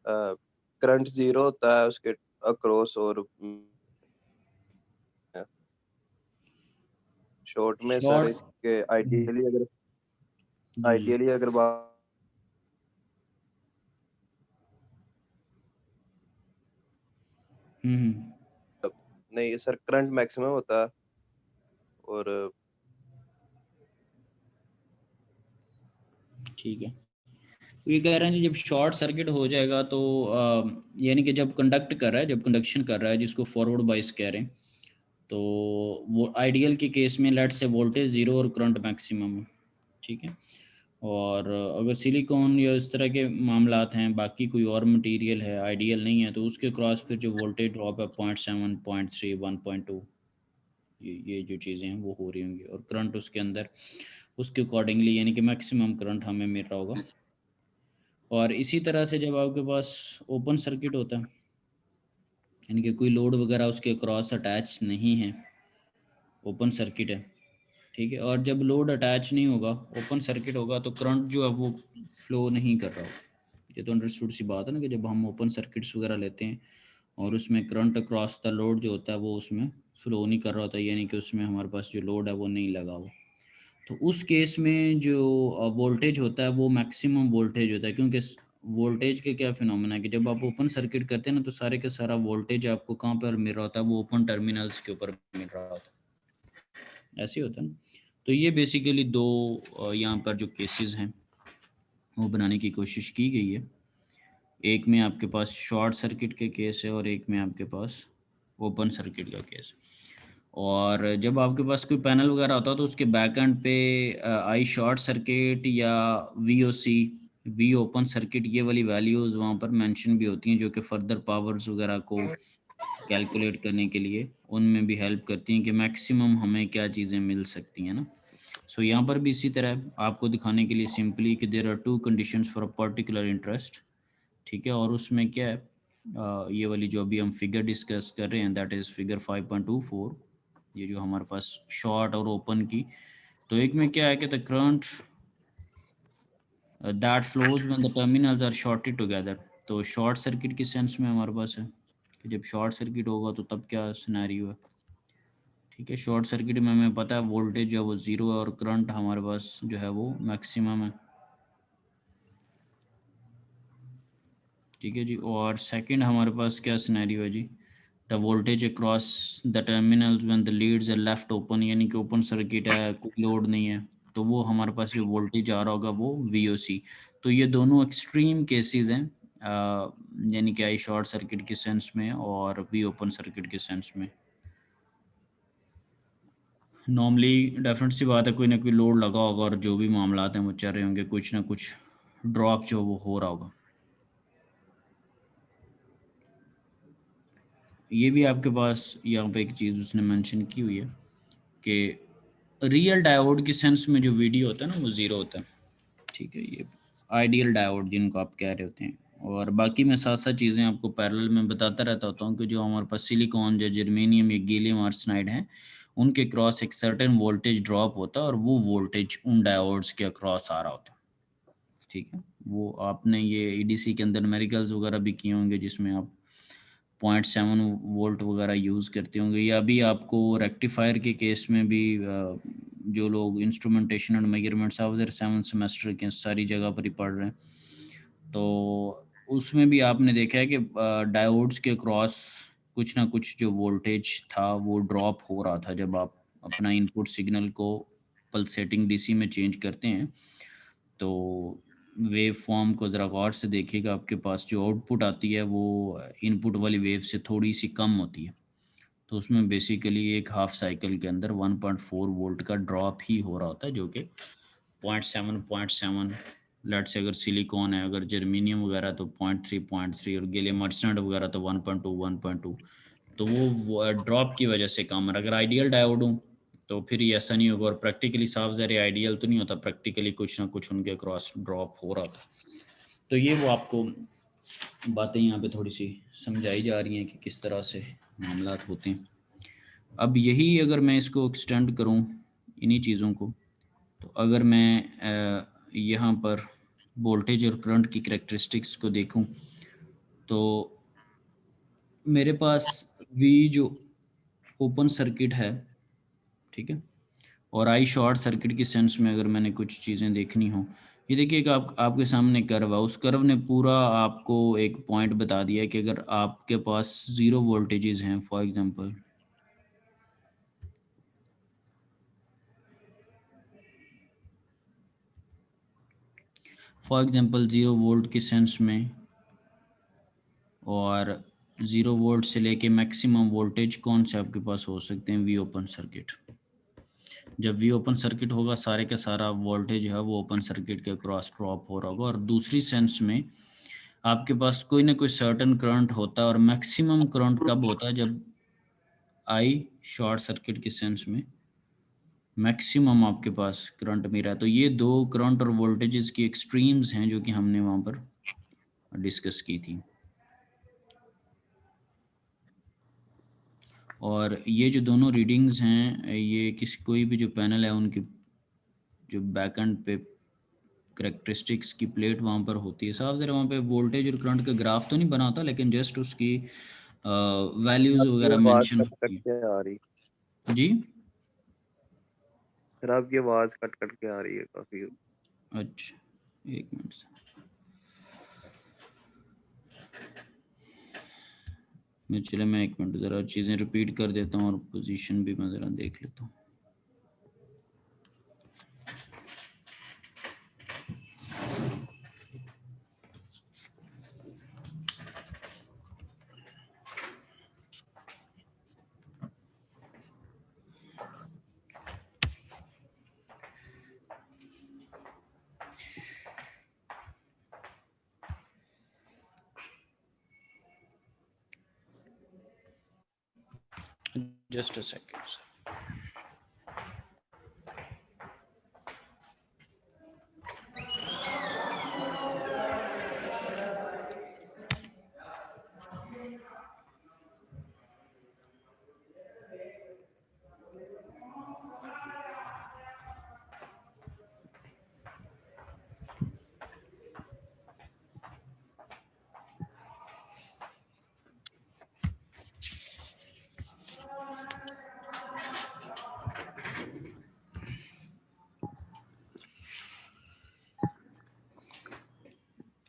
C: करंट जीरो होता है उसके अक्रॉस, और शॉर्ट में सर
B: शॉर्ट।
C: इसके
B: जी।
C: आइडियली अगर बात,
B: हम्म।
C: नहीं सर करंट मैक्सिमम होता है, और
B: ठीक है, ये कह रहे हैं जी, जब शॉर्ट सर्किट हो जाएगा तो यानी कि जब कंडक्ट कर रहा है, जब कंडक्शन कर रहा है, जिसको फॉरवर्ड बाइस कह रहे हैं, तो वो आइडियल के केस में लेट से वोल्टेज जीरो और करंट मैक्सिमम है, ठीक है। और अगर सिलिकॉन या इस तरह के मामलात हैं, बाकी कोई और मटेरियल है आइडियल नहीं है, तो उसके क्रॉस फिर जो वोल्टेज ड्रॉप है 0.7, 0.3, 1.2, ये जो चीज़ें हैं वो हो रही होंगी, और करंट उसके अंदर उसके अकॉर्डिंगली यानी कि मैक्सिमम करंट हमें मिल रहा होगा। और इसी तरह से जब आपके पास ओपन सर्किट होता है, यानी कि कोई लोड वगैरह उसके क्रॉस अटैच नहीं है, ओपन सर्किट है, ठीक है, और जब लोड अटैच नहीं होगा, ओपन सर्किट होगा, तो करंट जो है वो फ्लो नहीं कर रहा होगा। ये तो अंडरस्टूड सी बात है ना, कि जब हम ओपन सर्किट्स वगैरह लेते हैं और उसमें करंट अक्रॉस द लोड जो होता है वो उसमें फ्लो नहीं कर रहा होता, यानी कि उसमें हमारे पास जो लोड है वो नहीं लगा हुआ, तो उस केस में जो वोल्टेज होता है वो मैक्सिमम वोल्टेज होता है। क्योंकि वोल्टेज के क्या फिनोमेना है कि जब आप ओपन सर्किट करते हैं ना, तो सारे के सारा वोल्टेज आपको कहाँ पर मिल रहा होता है, वो ओपन टर्मिनल्स के ऊपर मिल रहा होता है, ऐसे होता है ना। तो ये बेसिकली दो यहाँ पर जो केसेस हैं वो बनाने की कोशिश की गई है। एक में आपके पास शॉर्ट सर्किट के केस है और एक में आपके पास ओपन सर्किट का केस है। और जब आपके पास कोई पैनल वगैरह होता है तो उसके बैक एंड पे आई शॉर्ट सर्किट या V O C, V open circuit, ये वाली वैल्यूज़ वहाँ पर मेंशन भी होती हैं, जो कि फर्दर पावर्स वगैरह को कैलकुलेट करने के लिए उनमें भी हेल्प करती हैं कि मैक्सिमम हमें क्या चीज़ें मिल सकती हैं ना। सो यहाँ पर भी इसी तरह आपको दिखाने के लिए सिंपली कि there are two conditions for a particular interest, ठीक है। और उसमें क्या है, ये वाली जो अभी हम फिगर डिस्कस कर रहे हैं, दैट इज़ फिगर 5.24, ये जो हमारे पास शॉर्ट और ओपन की, तो एक में क्या है कि the current that flows when the terminals are shorted together, तो शॉर्ट सर्किट के सेंस में हमारे पास है कि जब शॉर्ट सर्किट होगा तो तब क्या सिनेरियो है, ठीक है। शॉर्ट सर्किट में हमें पता है वोल्टेज जो है वो ज़ीरो है और करंट हमारे पास जो है वो मैक्सिमम है, ठीक है जी। और सेकंड हमारे पास क्या सिनेरियो है जी, the voltage across the terminals when the leads are left open, यानी कि ओपन सर्किट है, कोई लोड नहीं है, तो वो हमारे पास जो वोल्टेज आ रहा होगा वो VOC। तो ये दोनों एक्सट्रीम केसेस हैं, यानी कि आई शॉर्ट सर्किट के सेंस में और वी ओपन सर्किट के सेंस में। नॉर्मली डेफिनेट सी बात है, कोई ना कोई लोड लगा होगा और जो भी मामला हैं वो चल रहे होंगे, कुछ ना कुछ ड्रॉप जो वो हो रहा होगा। ये भी आपके पास यहाँ पे एक चीज़ उसने मेंशन की हुई है कि रियल डायोड के सेंस में जो वीडियो होता है ना वो ज़ीरो होता है, ठीक है। ये आइडियल डायोड जिनको आप कह रहे होते हैं, और बाकी मैं साथ साथ चीज़ें आपको पैरेलल में बताता रहता होता हूँ कि जो हमारे पास सिलिकॉन या जर्मेनियम या गैलियम आर्सेनाइड हैं, उनके क्रॉस एक सर्टेन वोल्टेज ड्रॉप होता है और वो वोल्टेज उन डायोड्स के अक्रॉस आ रहा होता है, ठीक है। वो आपने ये EDC के अंदर न्यूमेरिकल्स वगैरह भी किए होंगे जिसमें आप 0.7 वोल्ट वगैरह यूज़ करते होंगे, या भी आपको रेक्टिफायर के केस में भी जो लोग instrumentation and measurements of 7th semester के सारी जगह पर ही पढ़ रहे हैं, तो उसमें भी आपने देखा है कि डायोड्स के क्रॉस कुछ ना कुछ जो वोल्टेज था वो ड्रॉप हो रहा था जब आप अपना इनपुट सिग्नल को पल्सेटिंग DC में चेंज करते हैं। तो वेव फॉर्म को ज़रा गौर से देखिएगा, आपके पास जो आउटपुट आती है वो इनपुट वाली वेव से थोड़ी सी कम होती है, तो उसमें बेसिकली एक हाफ साइकिल के अंदर 1.4 वोल्ट का ड्रॉप ही हो रहा होता है, जो कि 0.7 लेट से अगर सिलिकॉन है, अगर जर्मेनियम वगैरह तो 0.3 और गैलियम आर्सेनाइड वगैरह तो 1.2, तो वो ड्रॉप की वजह से कम है। अगर आइडियल डायोड हो तो फिर ये ऐसा नहीं होगा, और प्रैक्टिकली साफ ज़ाहिर आइडियल तो नहीं होता, प्रैक्टिकली कुछ ना कुछ उनके क्रॉस ड्रॉप हो रहा था। तो ये वो आपको बातें यहाँ पे थोड़ी सी समझाई जा रही हैं कि किस तरह से मामलात होते हैं। अब यही अगर मैं इसको एक्सटेंड करूँ इन्हीं चीज़ों को, तो अगर मैं यहाँ पर वोल्टेज और करंट की करैक्टरिस्टिक्स को देखूँ, तो मेरे पास V जो ओपन सर्किट है, ठीक है, और आई शॉर्ट सर्किट के सेंस में अगर मैंने कुछ चीज़ें देखनी हो, ये देखिए कि आपके सामने कर्व है, उस कर्व ने पूरा आपको एक पॉइंट बता दिया है कि अगर आपके पास 0 वोल्टेजेस हैं, फॉर एग्जांपल 0 वोल्ट के सेंस में, और 0 वोल्ट से लेके मैक्सिमम वोल्टेज कौन से आपके पास हो सकते हैं? V open circuit. जब वी ओपन सर्किट होगा सारे का सारा वोल्टेज है वो ओपन सर्किट के क्रॉस ड्रॉप हो रहा होगा। और दूसरी सेंस में आपके पास कोई ना कोई सर्टेन करंट होता है, और मैक्सिमम करंट कब होता है? जब आई शॉर्ट सर्किट के सेंस में मैक्सिमम आपके पास करंट मिल रहा है। तो ये दो करंट और वोल्टेजेस की एक्सट्रीम्स हैं जो कि हमने वहाँ पर डिस्कस की थी। और ये जो दोनों रीडिंग्स हैं, ये किसी कोई भी जो पैनल है उनकी जो बैक एंड पे करेक्टरिस्टिक्स की प्लेट वहाँ पर होती है। साहब ज़रा वहाँ पे वोल्टेज और करंट का ग्राफ तो नहीं बना होता, लेकिन जस्ट उसकी वैल्यूज़
C: आपकी
B: वगैरह
C: आवाज
B: मेंशन
C: कट कट
B: होती
C: के आ रही
B: जी।
C: सर, आपकी आवाज कट कट के आ रही है काफी।
B: अच्छा, एक मिनट से मैं एक मिनट ज़रा चीज़ें रिपीट कर देता हूँ और पोजीशन भी मैं ज़रा देख लेता हूँ। Just a second, sir.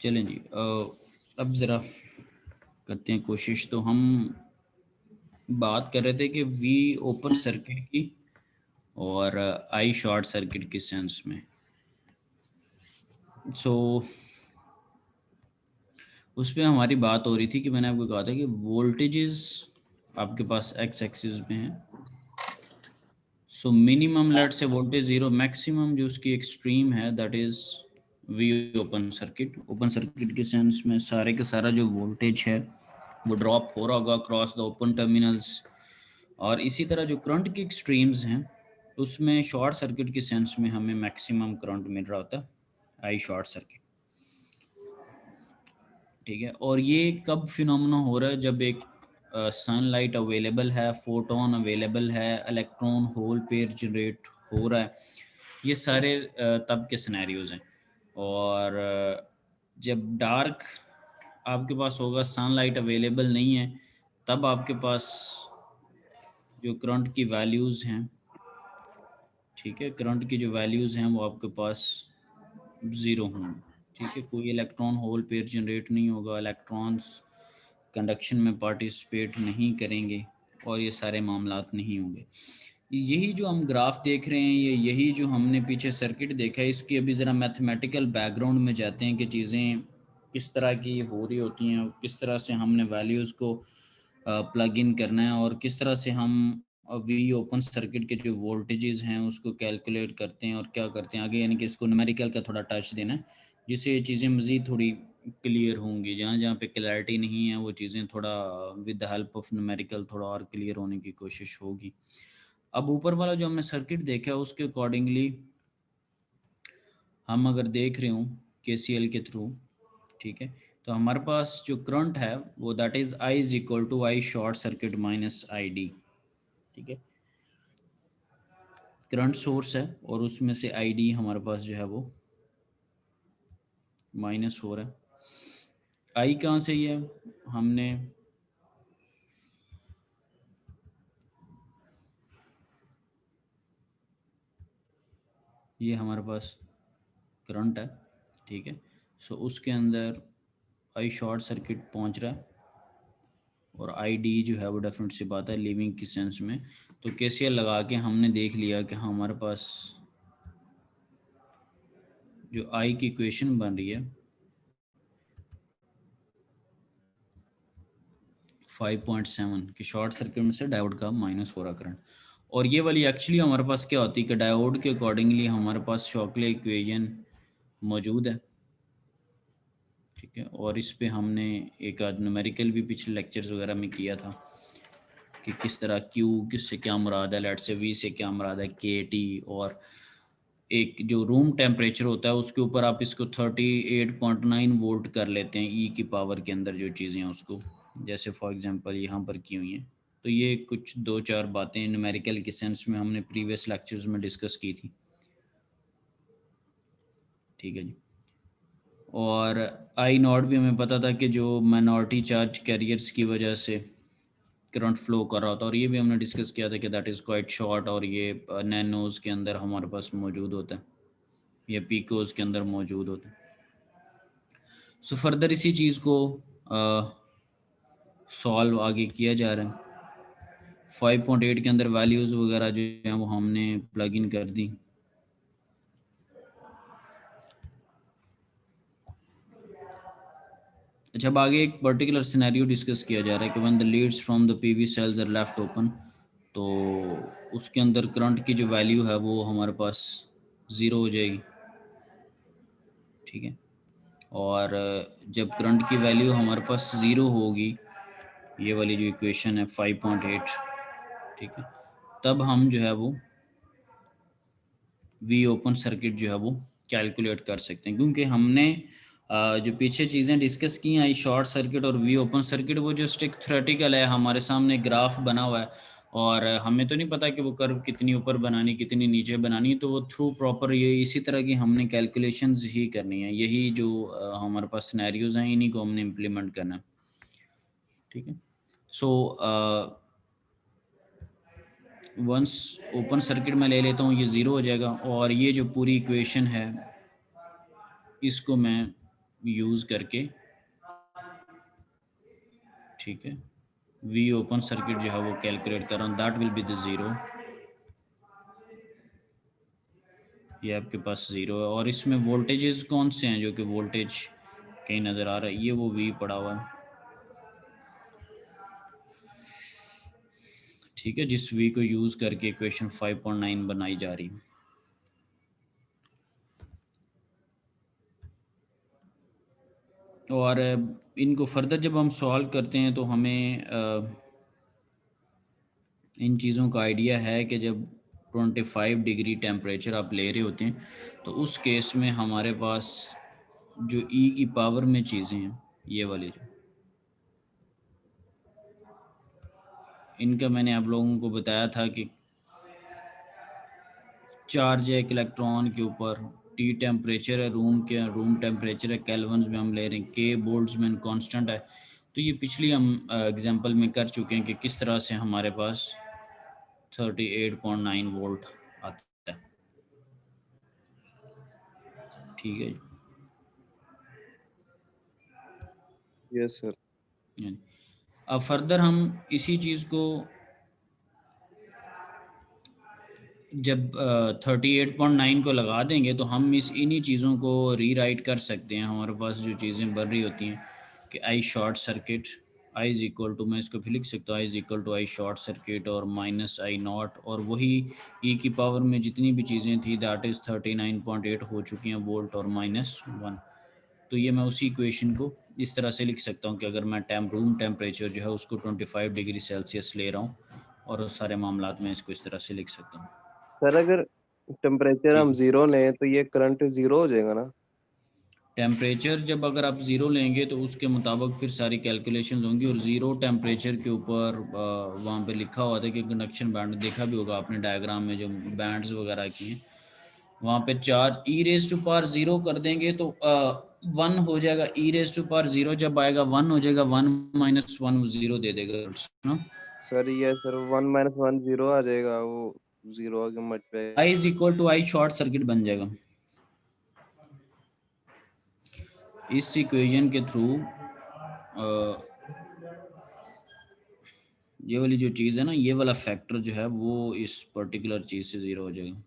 B: चलें जी, अब ज़रा करते हैं कोशिश। तो हम बात कर रहे थे कि वी ओपन सर्किट की और आई शॉर्ट सर्किट की सेंस में। सो उस पर हमारी बात हो रही थी कि मैंने आपको कहा था कि वोल्टेजेस आपके पास एक्स एक्सिस में है। So minimum let's say voltage 0, maximum जो उसकी एक्सट्रीम है that is V open circuit. Open circuit के सेंस में सारे का सारा जो वोल्टेज है वो ड्रॉप हो रहा होगा क्रॉस द ओपन टर्मिनल्स। और इसी तरह जो करंट की एक्सट्रीम्स हैं उसमें शॉर्ट सर्किट के सेंस में हमें मैक्सिमम करंट मिल रहा होता है, आई शॉर्ट सर्किट। ठीक है, और ये कब फिनोमेना हो रहा है? जब एक सनलाइट अवेलेबल है, फोटोन अवेलेबल है, इलेक्ट्रॉन होल पेयर जनरेट हो रहा है। ये सारे तब के सिनेरियोज हैं। और जब डार्क आपके पास होगा, सनलाइट अवेलेबल नहीं है, तब आपके पास जो करंट की वैल्यूज़ हैं, ठीक है, करंट की जो वैल्यूज़ हैं वो आपके पास 0 होंगे। ठीक है, कोई इलेक्ट्रॉन होल पेयर जनरेट नहीं होगा, इलेक्ट्रॉन्स कंडक्शन में पार्टिसिपेट नहीं करेंगे और ये सारे मामलात नहीं होंगे। यही जो हम ग्राफ देख रहे हैं, यही जो हमने पीछे सर्किट देखा है, इसकी अभी ज़रा मैथमेटिकल बैकग्राउंड में जाते हैं कि चीज़ें किस तरह की हो रही होती हैं, किस तरह से हमने वैल्यूज़ को प्लग इन करना है, और किस तरह से हम वी ओपन सर्किट के जो वोल्टेजेस हैं उसको कैलकुलेट करते हैं और क्या करते हैं आगे। यानी कि इसको न्यूमेरिकल का थोड़ा टच देना है जिससे ये चीज़ें मज़ीद थोड़ी क्लियर होंगी। जहाँ जहाँ पे क्लैरिटी नहीं है वो चीज़ें थोड़ा with the help of numerical थोड़ा और क्लियर होने की कोशिश होगी। अब ऊपर वाला जो हमने सर्किट देखा है उसके अकॉर्डिंगली हम अगर देख रहे हूँ KCL के थ्रू, ठीक है, तो हमारे पास जो करंट है वो that is I is equal to I short circuit minus ID। ठीक है, करंट सोर्स है और उसमें से ID हमारे पास जो है वो माइनस हो रहा है। आई कहाँ से ही है? हमने ये हमारे पास करंट है, ठीक है, सो उसके अंदर आई शॉर्ट सर्किट पहुंच रहा है और ID जो है वो डेफिनेट सी बात है लिविंग की सेंस में। तो KCL लगा के हमने देख लिया कि हमारे पास जो आई की इक्वेशन बन रही है 5.7 कि शॉर्ट सर्किट में से डायोड का माइनस हो रहा करंट, और ये वाली एक्चुअली हमारे पास क्या होती है कि डायोड के अकॉर्डिंगली हमारे पास शॉकले इक्वेशन मौजूद है, ठीक है। और इस पे हमने एक आध न्यूमेरिकल भी पिछले लेक्चर्स वगैरह में किया था कि किस तरह Q किससे क्या मुराद है, लेट से V से क्या मुराद है, KT, और एक जो रूम टेम्परेचर होता है उसके ऊपर आप इसको 38.9 वोल्ट कर लेते हैं ई की पावर के अंदर जो चीज़ें हैं उसको, जैसे फॉर एग्जांपल यहाँ पर की हुई हैं। तो ये कुछ 2-4 बातें न्यूमेरिकल के सेंस में हमने प्रीवियस लेक्चर्स में डिस्कस की थी, ठीक है जी। और आई नॉट भी हमें पता था कि जो माइनॉरिटी चार्ज कैरियर्स की वजह से करंट फ्लो कर रहा होता है, और ये भी हमने डिस्कस किया था कि दैट इज़ क्वाइट शॉर्ट, और ये नैनोज के अंदर हमारे पास मौजूद होता है, या पीकोज के अंदर मौजूद होता है। सो फर्दर इसी चीज़ को सॉल्व आगे किया जा रहा है। 5.8 के अंदर वैल्यूज़ वगैरह जो हैं वो हमने प्लग इन कर दी। अच्छा, अब आगे एक पर्टिकुलर सिनेरियो डिस्कस किया जा रहा है कि when the leads from the PV cells are left open, तो उसके अंदर करंट की जो वैल्यू है वो हमारे पास ज़ीरो हो जाएगी, ठीक है। और जब करंट की वैल्यू हमारे पास ज़ीरो होगी, ये वाली जो इक्वेशन है 5.8, ठीक है, तब हम जो है वो वी ओपन सर्किट जो है वो कैलकुलेट कर सकते हैं, क्योंकि हमने जो पीछे चीज़ें डिस्कस की हैं आई शॉर्ट सर्किट और वी ओपन सर्किट, वो जस्ट एक थ्योरेटिकल है, हमारे सामने ग्राफ बना हुआ है और हमें तो नहीं पता कि वो कर्व कितनी ऊपर बनानी कितनी नीचे बनानी, तो वो थ्रू प्रॉपर ये इसी तरह की हमने कैलकुलेशंस ही करनी है, यही जो हमारे पास सिनेरियोज हैं इन्हीं को हमने इम्प्लीमेंट करना है, ठीक है। सो वंस ओपन सर्किट में ले लेता हूँ, ये ज़ीरो हो जाएगा, और ये जो पूरी इक्वेशन है इसको मैं यूज़ करके, ठीक है, वी ओपन सर्किट जो है वो कैलकुलेट कर रहा हूँ, that will be the zero, ये आपके पास ज़ीरो है। और इसमें वोल्टेजेस कौन से हैं जो कि वोल्टेज कहीं नज़र आ रहा है, ये वो वी पड़ा हुआ है, ठीक है, जिस वी को यूज़ करके इक्वेशन 5.9 बनाई जा रही है। और इनको फर्दर जब हम सॉल्व करते हैं तो हमें इन चीज़ों का आइडिया है कि जब 25 डिग्री टेम्परेचर आप ले रहे होते हैं तो उस केस में हमारे पास जो ई की पावर में चीज़ें हैं, ये वाली जो इनका मैंने आप लोगों को बताया था कि चार्ज है एक इलेक्ट्रॉन के ऊपर, टी टेम्परेचर है रूम टेम्परेचर है केल्विन्स में हम ले रहे हैं, के बोल्ट्जमैन कांस्टेंट है। तो ये पिछली हम एग्जांपल में कर चुके हैं कि किस तरह से हमारे पास 38.9 वोल्ट आता है, ठीक है जी।
C: Yes sir.
B: अब फर्दर हम इसी चीज़ को जब 38.9 को लगा देंगे तो हम इन्हीं चीज़ों को रीराइट कर सकते हैं। हमारे पास जो चीज़ें बढ़ रही होती हैं कि I short circuit, I is equal to, मैं इसको भी लिख सकता हूँ, I is equal to I short circuit और माइनस आई नॉट, और वही ई की पावर में जितनी भी चीज़ें थी दैट इज़ 39.8 हो चुकी हैं वोल्ट और -1। तो ये मैं उसी इक्वेशन को इस तरह से लिख सकता हूँ कि अगर मैं रूम टेम्परेचर जो है उसको 25 डिग्री सेल्सियस ले रहा हूँ और उस सारे मामलात में इसको इस तरह से लिख सकता हूँ।
C: सर अगर टेम्परेचर हम
B: ठीक।
C: जीरो लें तो ये करंट जीरो हो जाएगा ना?
B: टेम्परेचर जब अगर आप ज़ीरो लेंगे तो उसके मुताबिक फिर सारी कैलकुलेशंस होंगी, और ज़ीरो टेम्परेचर के ऊपर वहाँ पे लिखा हुआ था कि कंडक्शन बैंड, देखा भी होगा आपने डायग्राम में जो बैंड्स वगैरह की हैं, वहाँ पे चार e raise to power zero कर देंगे तो 1 हो जाएगा, e raise to power zero जब आएगा 1 हो जाएगा, 1 - 1 ज़ीरो दे देगा ना।
C: सर ये सर 1 - 1 जीरो आ जाएगा, वो जीरो आगे multiply.
B: I is equal to I short circuit बन जाएगा इस इक्वेशन के थ्रू। ये वाली जो चीज़ है ना, ये वाला फैक्टर जो है वो इस पर्टिकुलर चीज़ से ज़ीरो हो जाएगा,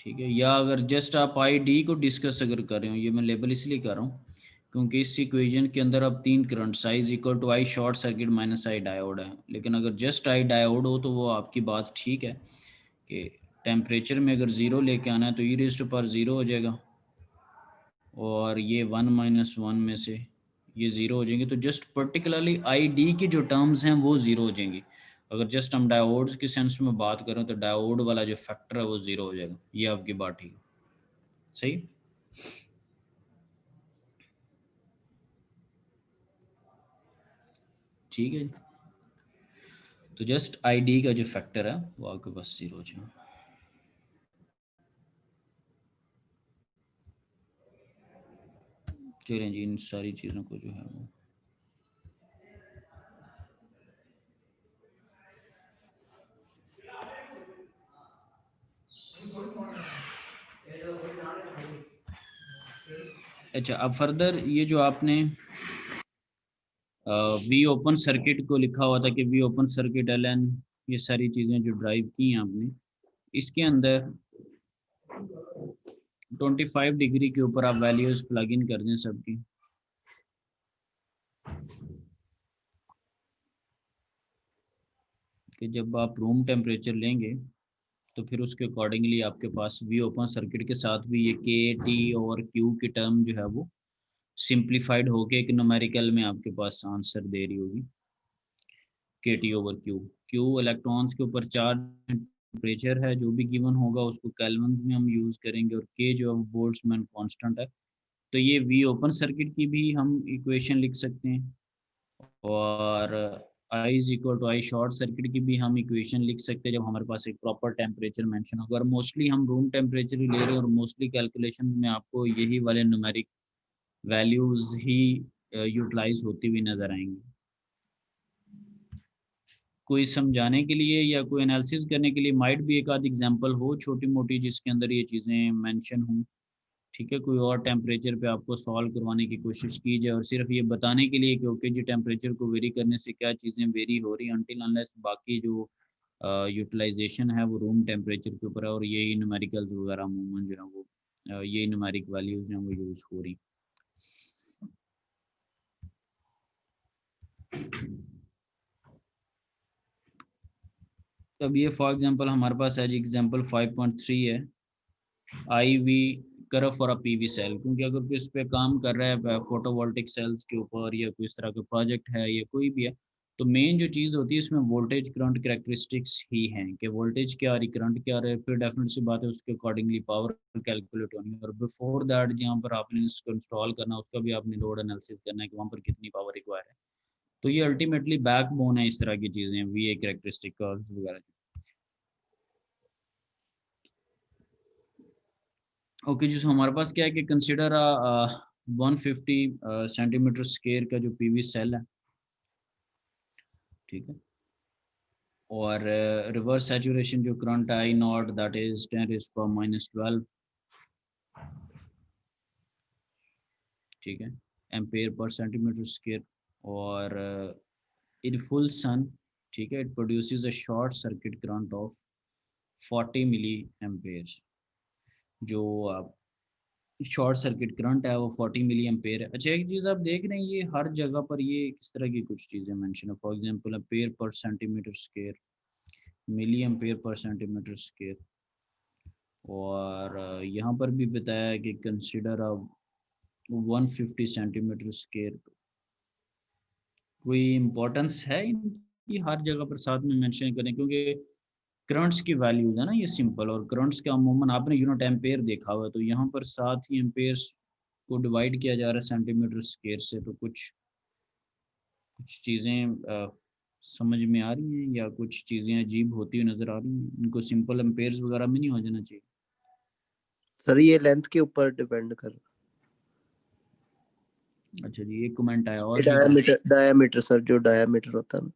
B: ठीक है। या अगर जस्ट आप आई डी को डिस्कस अगर कर रहे हो, ये मैं लेबल इसलिए कर रहा हूँ क्योंकि इस इक्वेशन के अंदर अब 3 current size equal to I short circuit minus I diode है। लेकिन अगर जस्ट आई डायोड हो तो वो आपकी बात ठीक है कि टेम्परेचर में अगर ज़ीरो लेके आना है तो e raise to power zero हो जाएगा, और ये 1 - 1 में से ये ज़ीरो हो जाएंगे। तो जस्ट पर्टिकुलरली आई डी की जो टर्म्स हैं वो ज़ीरो हो जाएंगी। अगर जस्ट हम डायोड्स के सेंस में बात करें तो डायोड वाला जो फैक्टर है वो ज़ीरो हो जाएगा। ये आपकी बात ठीक है, सही। ठीक है, तो जस्ट आई डी का जो फैक्टर है वो आपके पास ज़ीरो हो जाएगा। चलें जी, इन सारी चीज़ों को जो है वो अच्छा। अब फर्दर ये जो आपने वी ओपन सर्किट को लिखा हुआ था कि V open circuit L N, ये सारी चीज़ें जो ड्राइव की हैं आपने, इसके अंदर 25 डिग्री के ऊपर आप वैल्यूज प्लग इन कर दें सबकी। कि जब आप रूम टेम्परेचर लेंगे तो फिर उसके अकॉर्डिंगली आपके पास वी ओपन सर्किट के साथ भी ये के टी और क्यू की टर्म जो है वो सिंप्लीफाइड होके एक न्यूमेरिकल में आपके पास आंसर दे रही होगी। के T over Q, Q electrons के ऊपर चार्ज टेम्परेचर है, जो भी गिवन होगा उसको केल्विन्स में हम यूज़ करेंगे, और के जो है बोल्ट्जमैन कांस्टेंट है। तो ये वी ओपन सर्किट की भी हम इक्वेशन लिख सकते हैं, और I is equal to I short circuit की भी हम इक्वेशन लिख सकते हैं जब हमारे पास एक प्रॉपर टेम्परेचर मेंशन होगा। और मोस्टली हम रूम टेम्परेचर ही ले रहे हैं, और मोस्टली कैलकुलेशन में आपको यही वाले न्यूमेरिक वैल्यूज ही यूटिलाइज होती हुई नज़र आएंगी। कोई समझाने के लिए या कोई एनालिसिस करने के लिए माइट भी एक आध एग्जांपल हो छोटी मोटी जिसके अंदर ये चीज़ें मेंशन हों। ठीक है, कोई और टेम्परेचर पे आपको सॉल्व करवाने की कोशिश की जाए, और सिर्फ ये बताने के लिए कि ओके जी टेम्परेचर को वेरी करने से क्या चीज़ें वेरी हो रही हैं, अनटिल अनलेस बाकी जो यूटिलाइजेशन है वो रूम टेम्परेचर के ऊपर है, और यही न्यूमेरिकल्स वगैरह अमूमन जो है वो यही न्यूमेरिक वैल्यूज हैं वो यूज़ हो रही। अब ये फॉर एग्जांपल हमारे पास है जी एग्जांपल 5.3 है, I V curve for a PV cell. क्योंकि अगर कोई इस पे काम कर रहा है फोटोवोल्टिक सेल्स के ऊपर, या कोई इस तरह का प्रोजेक्ट है या कोई भी है, तो मेन जो चीज़ होती है इसमें वोल्टेज करंट कैरेक्टरिस्टिक्स ही हैं कि वोल्टेज क्या आ रही, करंट क्या आ रहा है, फिर डेफिनेट सी बात है उसके अकॉर्डिंगली पावर कैलकुलेट होनी है। और बिफोर दैट जहाँ पर आपने इसको इंस्टॉल करना उसका भी आपने लोड एनालिसिस करना है कि वहाँ पर कितनी पावर रिक्वायर है। तो ये अल्टीमेटली बैकबोन है इस तरह की चीज़ें, वी ए कैरेक्टरिस्टिक कर्व्स वगैरह। ओके जी, सो हमारे पास क्या है कि कंसिडर 150 सेंटीमीटर स्क्वायर का जो पीवी सेल है, ठीक है, और रिवर्स सैचुरेशन जो current I not that is 10⁻⁻12, ठीक है, एम्पेयर पर सेंटीमीटर स्क्वायर। और इन फुल सन, ठीक है, it produces a short circuit current of 40 milli ampere. जो आप शॉर्ट सर्किट करंट है वो 40 मिली एम्पेयर है। अच्छा, एक चीज़ आप देख रहे हैं ये हर जगह पर ये किस तरह की कुछ चीज़ें मेंशन है। For example ampere per centimetre square, milli ampere per centimetre square, और यहाँ पर भी बताया है कि कंसीडर 150 सेंटीमीटर स्क्वायर। कोई इम्पोर्टेंस है इनकी हर जगह पर साथ में मेंशन करें, क्योंकि करंट्स की वैल्यूज है ना ये सिंपल, और करंट्स का अमूमन आपने यूनिट एम्पेयर देखा हुआ है, तो यहाँ पर साथ ही एम्पेयर्स को डिवाइड किया जा रहा है सेंटीमीटर स्क्वायर से। तो कुछ कुछ चीज़ें समझ में आ रही हैं या कुछ चीज़ें अजीब होती हुई नज़र आ रही हैं, इनको सिंपल एम्पेयर्स वगैरह में नहीं हो जाना चाहिए।
E: सर ये लेंथ के ऊपर डिपेंड कर रहा
B: अच्छा जी, एक कमेंट आया और
E: है। डायमीटर सर, जो डायमीटर होता है ना।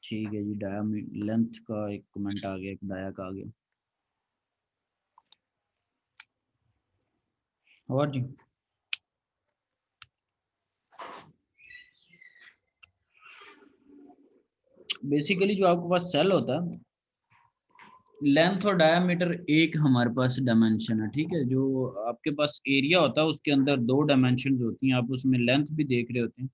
B: ठीक है जी, डाया लेंथ का एक कमेंट आ गया, एक डाया का आ गया। और जी बेसिकली जो आपके पास सेल होता है लेंथ और डायमीटर एक हमारे पास डायमेंशन है, ठीक है। जो आपके पास एरिया होता है उसके अंदर दो डायमेंशन होती हैं, आप उसमें लेंथ भी देख रहे होते हैं,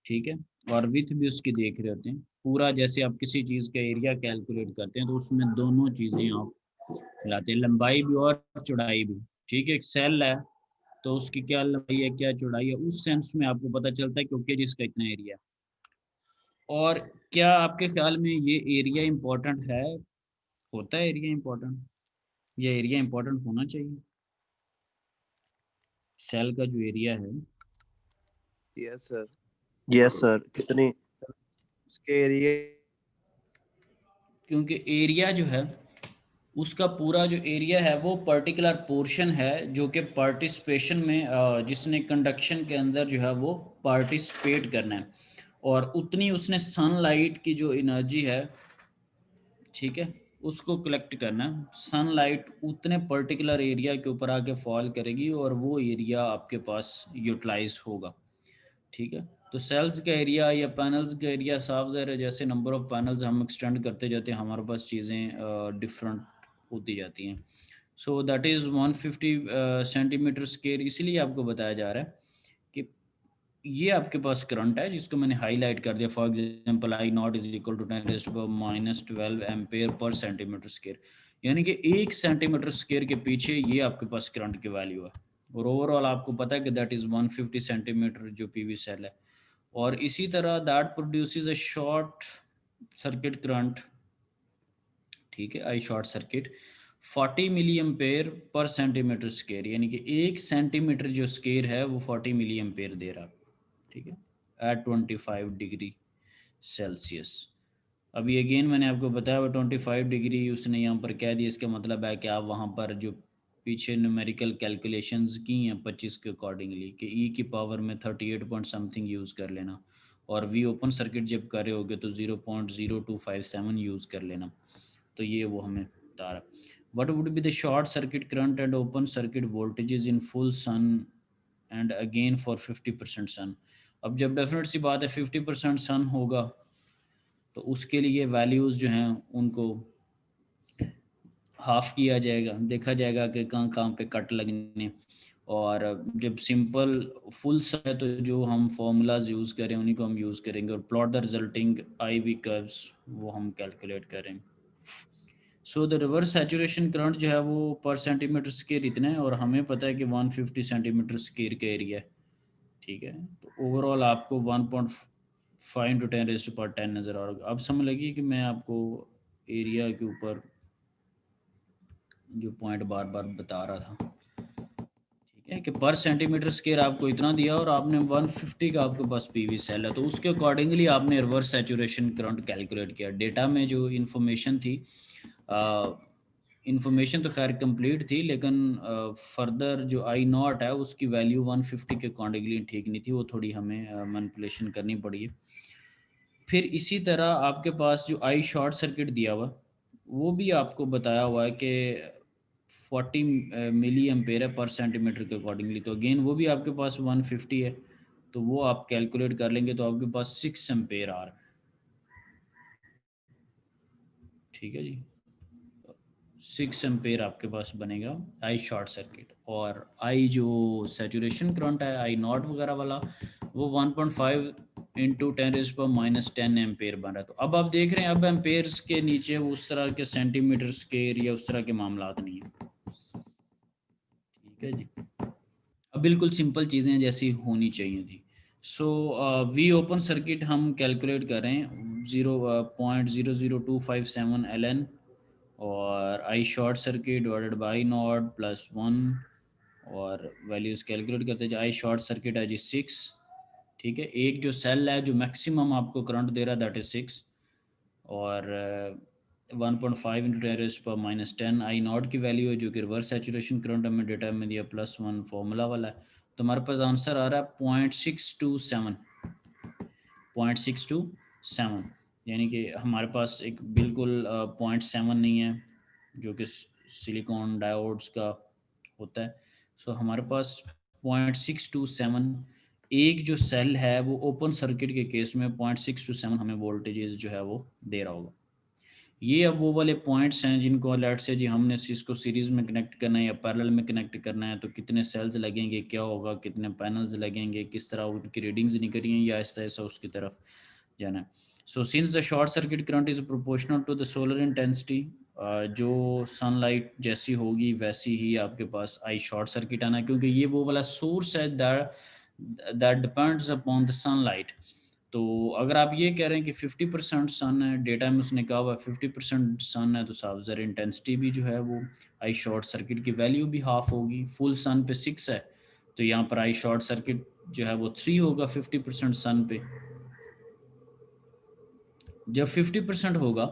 B: ठीक है, और विड्थ भी उसकी देख रहे होते हैं। पूरा जैसे आप किसी चीज का एरिया कैलकुलेट करते हैं तो उसमें दोनों चीजें आप मिलाते हैं, लंबाई भी और चौड़ाई भी, ठीक है। एक सेल है तो उसकी क्या लंबाई है क्या चौड़ाई है, उस सेंस में आपको पता चलता है क्योंकि जिसका इतना एरिया है। और क्या आपके ख्याल में ये एरिया इंपॉर्टेंट है, होता है एरिया इंपॉर्टेंट, ये एरिया इंपॉर्टेंट होना चाहिए सेल का जो एरिया है?
C: Yes sir,
E: yes sir. कितनी?
C: उसके एरिया
B: क्योंकि एरिया जो है उसका पूरा जो एरिया है वो पर्टिकुलर पोर्शन है जो कि पार्टिसिपेशन में जिसने कंडक्शन के अंदर जो है वो पार्टिसिपेट करना है, और उतनी उसने सनलाइट की जो एनर्जी है, ठीक है, उसको कलेक्ट करना है। सनलाइट उतने पर्टिकुलर एरिया के ऊपर आके फॉल करेगी और वो एरिया आपके पास यूटिलाइज होगा, ठीक है। तो सेल्स का एरिया या पैनल्स का एरिया साफ ज़ाहिर है, जैसे नंबर ऑफ पैनल्स हम एक्सटेंड करते जाते हैं हमारे पास चीज़ें डिफरेंट होती जाती हैं। So that is 150 centimetre square. इसलिए आपको बताया जा रहा है कि ये आपके पास करंट है जिसको मैंने हाईलाइट कर दिया। For example I naught is equal to 10⁻⁻12 ampere per centimetre square, यानी कि 1 सेंटीमीटर स्क्वायर के पीछे ये आपके पास करंट की वैल्यू है। और ओवरऑल आपको पता है कि दैट इज़ 150 सेंटीमीटर जो पीवी सेल है। और इसी तरह that produces a short circuit current, ठीक है, I short circuit 40 milli ampere per centimetre square, यानी कि 1 सेंटीमीटर जो स्क्वायर है वो 40 मिली एम्पेयर दे रहा है, ठीक है, एट 25 डिग्री सेल्सियस। अभी अगेन मैंने आपको बताया वो 25 डिग्री उसने यहाँ पर कह दिया, इसका मतलब है कि आप वहाँ पर जो पीछे न्यूमेरिकल कैलकुलेशंस की हैं 25 के अकॉर्डिंगली कि ई की पावर में 38 पॉइंट समथिंग यूज़ कर लेना, और वी ओपन सर्किट जब कर रहे होगे तो 0.0257 यूज़ कर लेना। तो ये वो हमें बता रहा है। What would be the short circuit current and open circuit voltages in full sun and again for 50% sun? अब जब डेफिनेट सी बात है 50% सन होगा तो उसके लिए वैल्यूज़ जो हैं उनको हाफ किया जाएगा, देखा जाएगा कि कहाँ कहाँ पे कट लगने। और जब सिंपल फुल सन है तो जो हम फॉर्मूलाज यूज़ करें उन्हीं को हम यूज़ करेंगे, और plot the resulting I V curves वो हम कैलकुलेट करेंगे। So the reverse saturation current जो है वो पर सेंटीमीटर स्क्वायर इतना है, और हमें पता है कि 150 सेंटीमीटर स्क्वायर का एरिया है, ठीक है। तो ओवरऑल आपको 1.5 इंटू 10⁻10 नज़र आ रहा। अब समझ लगी कि मैं आपको एरिया के ऊपर जो पॉइंट बार बार बता रहा था, ठीक है, कि पर सेंटीमीटर स्क्वायर आपको इतना दिया और आपने 150 का आपके पास पीवी सेल है तो उसके अकॉर्डिंगली आपने रिवर्स सैचुरेशन करंट कैलकुलेट किया। डेटा में जो इन्फॉर्मेशन थी, इन्फॉर्मेशन तो खैर कंप्लीट थी, लेकिन फर्दर जो आई नॉट है उसकी वैल्यू 150 के अकॉर्डिंगली ठीक नहीं थी, वो थोड़ी हमें मैनिपुलेशन करनी पड़ी है। फिर इसी तरह आपके पास जो आई शॉर्ट सर्किट दिया हुआ वो भी आपको बताया हुआ है कि 40 मिली एम्पेयर है पर सेंटीमीटर के अकॉर्डिंगली, तो अगेन वो भी आपके पास 150 है, तो वो आप कैलकुलेट कर लेंगे तो आपके पास 6 एम्पेयर आ रहा है, ठीक है जी। 6 एम्पेयर आपके पास बनेगा आई शॉर्ट सर्किट। और आई जो सैचुरेशन करंट है आई नॉट वगैरह वाला वो 1.5 इंटू 10⁻10 एम्पेयर बन रहा है। तो अब आप देख रहे हैं अब एम्पेयर्स के नीचे वो उस तरह के सेंटीमीटर स्क्वायर या उस तरह के मामलात नहीं है, ठीक है जी। अब बिल्कुल सिंपल चीज़ें जैसी होनी चाहिए थी। सो वी ओपन सर्किट हम कैलकुलेट करें 0.00257 LN, और I short circuit divided by naught plus 1, और वैल्यूज़ कैलकुलेट करते जाए। आई शॉर्ट सर्किट है जी 6, ठीक है। एक जो सेल है जो मैक्सिमम आपको करंट दे रहा है दैट इज़ 6, और 1.5 इंटू 10⁻10 आई नॉट की वैल्यू है जो कि रिवर्स सैचुरेशन करंट हमें डेटा में दिया +1 फॉर्मूला वाला है। तो हमारे पास आंसर आ रहा है 0.627, यानी कि हमारे पास एक बिल्कुल 0.7 नहीं है जो कि सिलिकॉन डायोड्स का होता है। सो हमारे पास 0.627 एक जो सेल है वो ओपन सर्किट के केस में 0.627 हमें वोल्टेजेस जो है वो दे रहा होगा। ये अब वो वाले पॉइंट्स हैं जिनको लेट से जी हमने इसको सीरीज में कनेक्ट करना है या पैरेलल में कनेक्ट करना है, तो कितने सेल्स लगेंगे, क्या होगा, कितने पैनल्स लगेंगे, किस तरह उनकी रीडिंग्स निकली हैं, या ऐसा ऐसा उसकी तरफ जाना है। So since the short circuit current is proportional to the solar intensity, जो सनलाइट जैसी होगी वैसी ही आपके पास आई शॉर्ट सर्किट आना है, क्योंकि ये वो वाला सोर्स है that depends upon the sunlight. तो अगर आप ये कह रहे हैं कि 50% सन है, डेटा में उसने कहा हुआ 50% सन है, तो साफ ज़रा इंटेंसिटी भी जो है वो आई शॉर्ट सर्किट की वैल्यू भी हाफ होगी। फुल सन पे 6 है, तो यहाँ पर आई शॉर्ट सर्किट जो है वो 3 होगा 50% सन पे। जब 50% होगा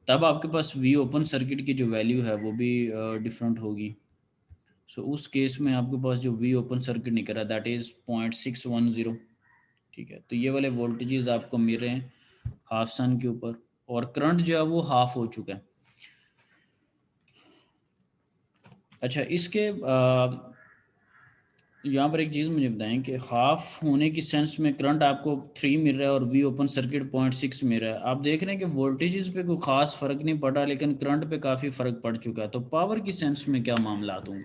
B: तब आपके पास वी ओपन सर्किट की जो वैल्यू है वो भी डिफरेंट होगी। सो उस केस में आपके पास जो वी ओपन सर्किट निकल रहा है दैट इज़ 0.610। ठीक है, तो ये वाले वोल्टेजेस आपको मिल रहे हैं हाफ सन के ऊपर, और करंट जो है वो हाफ हो चुका है। अच्छा, इसके यहाँ पर एक चीज़ मुझे बताएं कि हाफ होने की सेंस में करंट आपको 3 मिल रहा है और वी ओपन सर्किट 0.6 मिल रहा है। आप देख रहे हैं कि वोल्टेजेस पे कोई ख़ास फ़र्क नहीं पड़ा, लेकिन करंट पे काफ़ी फ़र्क पड़ चुका है। तो पावर की सेंस में क्या मामला होंगे?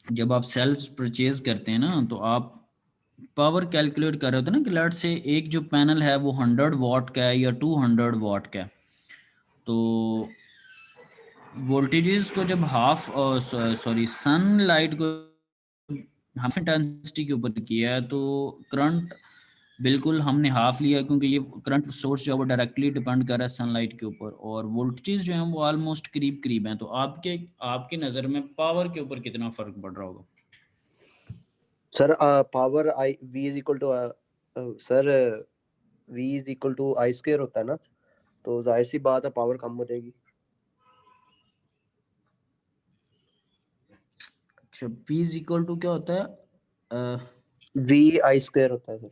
B: जब आप सेल्स परचेज करते हैं ना, तो आप पावर कैलकुलेट कर रहे होते हैं ना कि लेट से एक जो पैनल है वो 100 वाट का है या 200 वाट का है। तो वोल्टेजेस को जब हाफ सनलाइट को हाफ इंटेंसिटी के ऊपर किया है, तो करंट बिल्कुल हमने हाफ लिया, क्योंकि ये करंट सोर्स जो है वो डायरेक्टली डिपेंड कर रहा है सनलाइट के ऊपर, और वोल्टेजेस जो हैं वो ऑलमोस्ट करीब करीब हैं। तो आपके आपकी नज़र में पावर के ऊपर कितना फ़र्क पड़ रहा होगा?
E: Sir power I V is equal to sir V is equal to I square होता है ना, तो जाहिर सी बात है पावर कम हो जाएगी।
B: अच्छा, P इज इक्वल टू क्या होता है?
E: वी आई स्क्वायर होता है sir.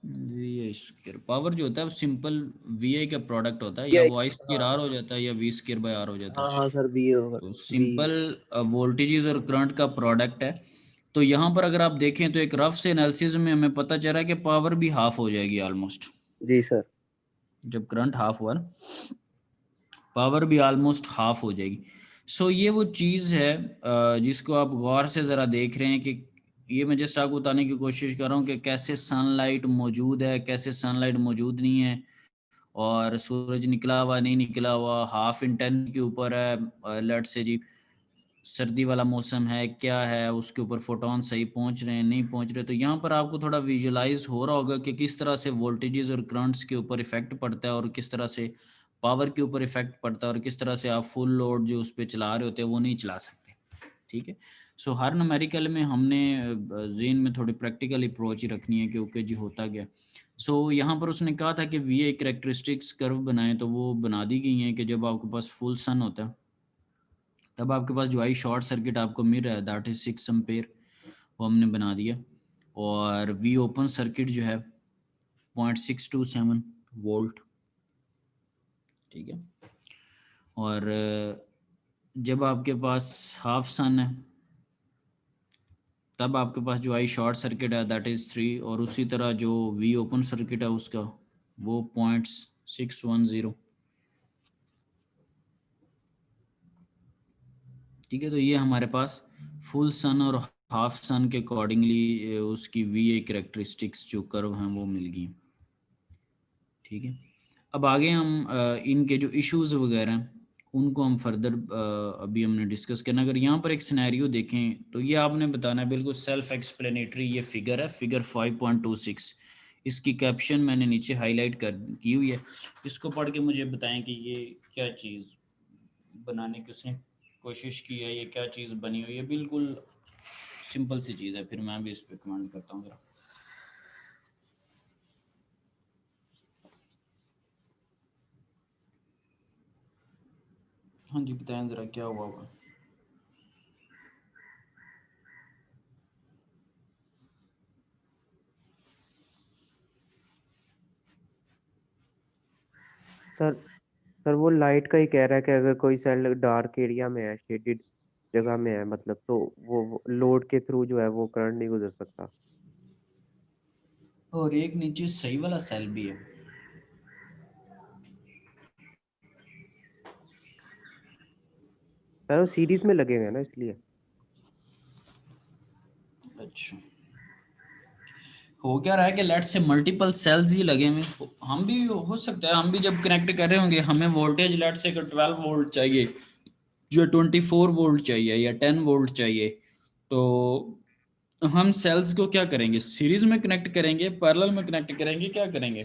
B: V I square power जो होता है वो सिंपल वी आई का प्रोडक्ट होता है, या
E: ये
B: वो आई स्क्वायर आर हो जाता है या वी स्क्वायर बाय आर हो जाता
E: हाँ
B: है।
E: हाँ सर वी होगा
B: तो
E: वी।
B: सिंपल वोल्टेजेस और करंट का प्रोडक्ट है। तो यहाँ पर अगर आप देखें तो एक रफ से एनालिसिस में हमें पता चला है कि पावर भी हाफ हो जाएगी ऑलमोस्ट।
E: जी सर।
B: जब करंट हाफ हुआ पावर भी ऑलमोस्ट हाफ हो जाएगी। सो ये वो चीज़ है जिसको आप गौर से ज़रा देख रहे हैं कि ये मैं जस्ट आपको बताने की कोशिश कर रहा हूँ कि कैसे सनलाइट मौजूद है, कैसे सनलाइट मौजूद नहीं है, और सूरज निकला हुआ नहीं निकला हुआ, हाफ इंटेंस के ऊपर है, लेट से जी सर्दी वाला मौसम है क्या है, उसके ऊपर फोटॉन सही पहुंच रहे हैं नहीं पहुंच रहे। तो यहाँ पर आपको थोड़ा विजुलाइज हो रहा होगा कि किस तरह से वोल्टेजेस और करंट्स के ऊपर इफेक्ट पड़ता है, और किस तरह से पावर के ऊपर इफेक्ट पड़ता है, और किस तरह से आप फुल लोड जो उस पर चला रहे होते हैं वो नहीं चला सकते। ठीक है, सो हर न्यूमेरिकल में हमने जेन में थोड़ी प्रैक्टिकल अप्रोच ही रखनी है कि ओके जी होता गया। सो यहाँ पर उसने कहा था कि वी आई करेक्टरिस्टिक्स कर्व बनाएं, तो वो बना दी गई हैं कि जब आपके पास फुल सन होता है तब आपके पास जो आई शॉर्ट सर्किट आपको मिल रहा है दैट इज 6 एम्पेयर, वो हमने बना दिया। और वी ओपन सर्किट जो है 0.627 वोल्ट। ठीक है, और जब आपके पास हाफ सन है तब आपके पास जो आई शॉर्ट सर्किट है दैट इज़ 3, और उसी तरह जो वी ओपन सर्किट है उसका वो 0.610। ठीक है, तो ये हमारे पास फुल सन और हाफ सन के अकॉर्डिंगली उसकी वी ए करेक्टरिस्टिक्स जो कर्व हैं वो मिल गई। ठीक है, अब आगे हम इनके जो इश्यूज वगैरह हैं उनको हम फर्दर अभी हमने डिस्कस करना। अगर यहाँ पर एक सिनेरियो देखें तो ये आपने बताना है, बिल्कुल सेल्फ एक्सप्लेनेटरी ये फिगर है, फिगर 5.26। इसकी कैप्शन मैंने नीचे हाईलाइट की हुई है, इसको पढ़ के मुझे बताएं कि ये क्या चीज़ बनाने की उसने कोशिश की है, ये क्या चीज़ बनी हुई है। बिल्कुल सिंपल सी चीज़ है, फिर मैं भी इस पर कमेंट करता हूँ ज़रा। हाँ जी, बताएं ज़रा क्या हुआ होगा।
H: सर सर वो लाइट का ही कह रहा है कि अगर कोई सेल डार्क एरिया में है शेडेड
C: जगह में है, मतलब तो वो लोड के थ्रू जो है वो करंट नहीं गुजर सकता।
B: और एक नीचे सही वाला सेल भी है।
C: सर वो सीरीज में लगे हुए हैं ना, इसलिए।
B: अच्छा, हो क्या रहा है कि लेट से मल्टीपल सेल्स ही लगे हुए, हम भी हो सकता है, हम भी जब कनेक्ट कर रहे होंगे हमें वोल्टेज लेट से 12 वोल्ट चाहिए, जो 24 वोल्ट चाहिए या 10 वोल्ट चाहिए, तो हम सेल्स को क्या करेंगे, सीरीज में कनेक्ट करेंगे, पैरेलल में कनेक्ट करेंगे, क्या करेंगे?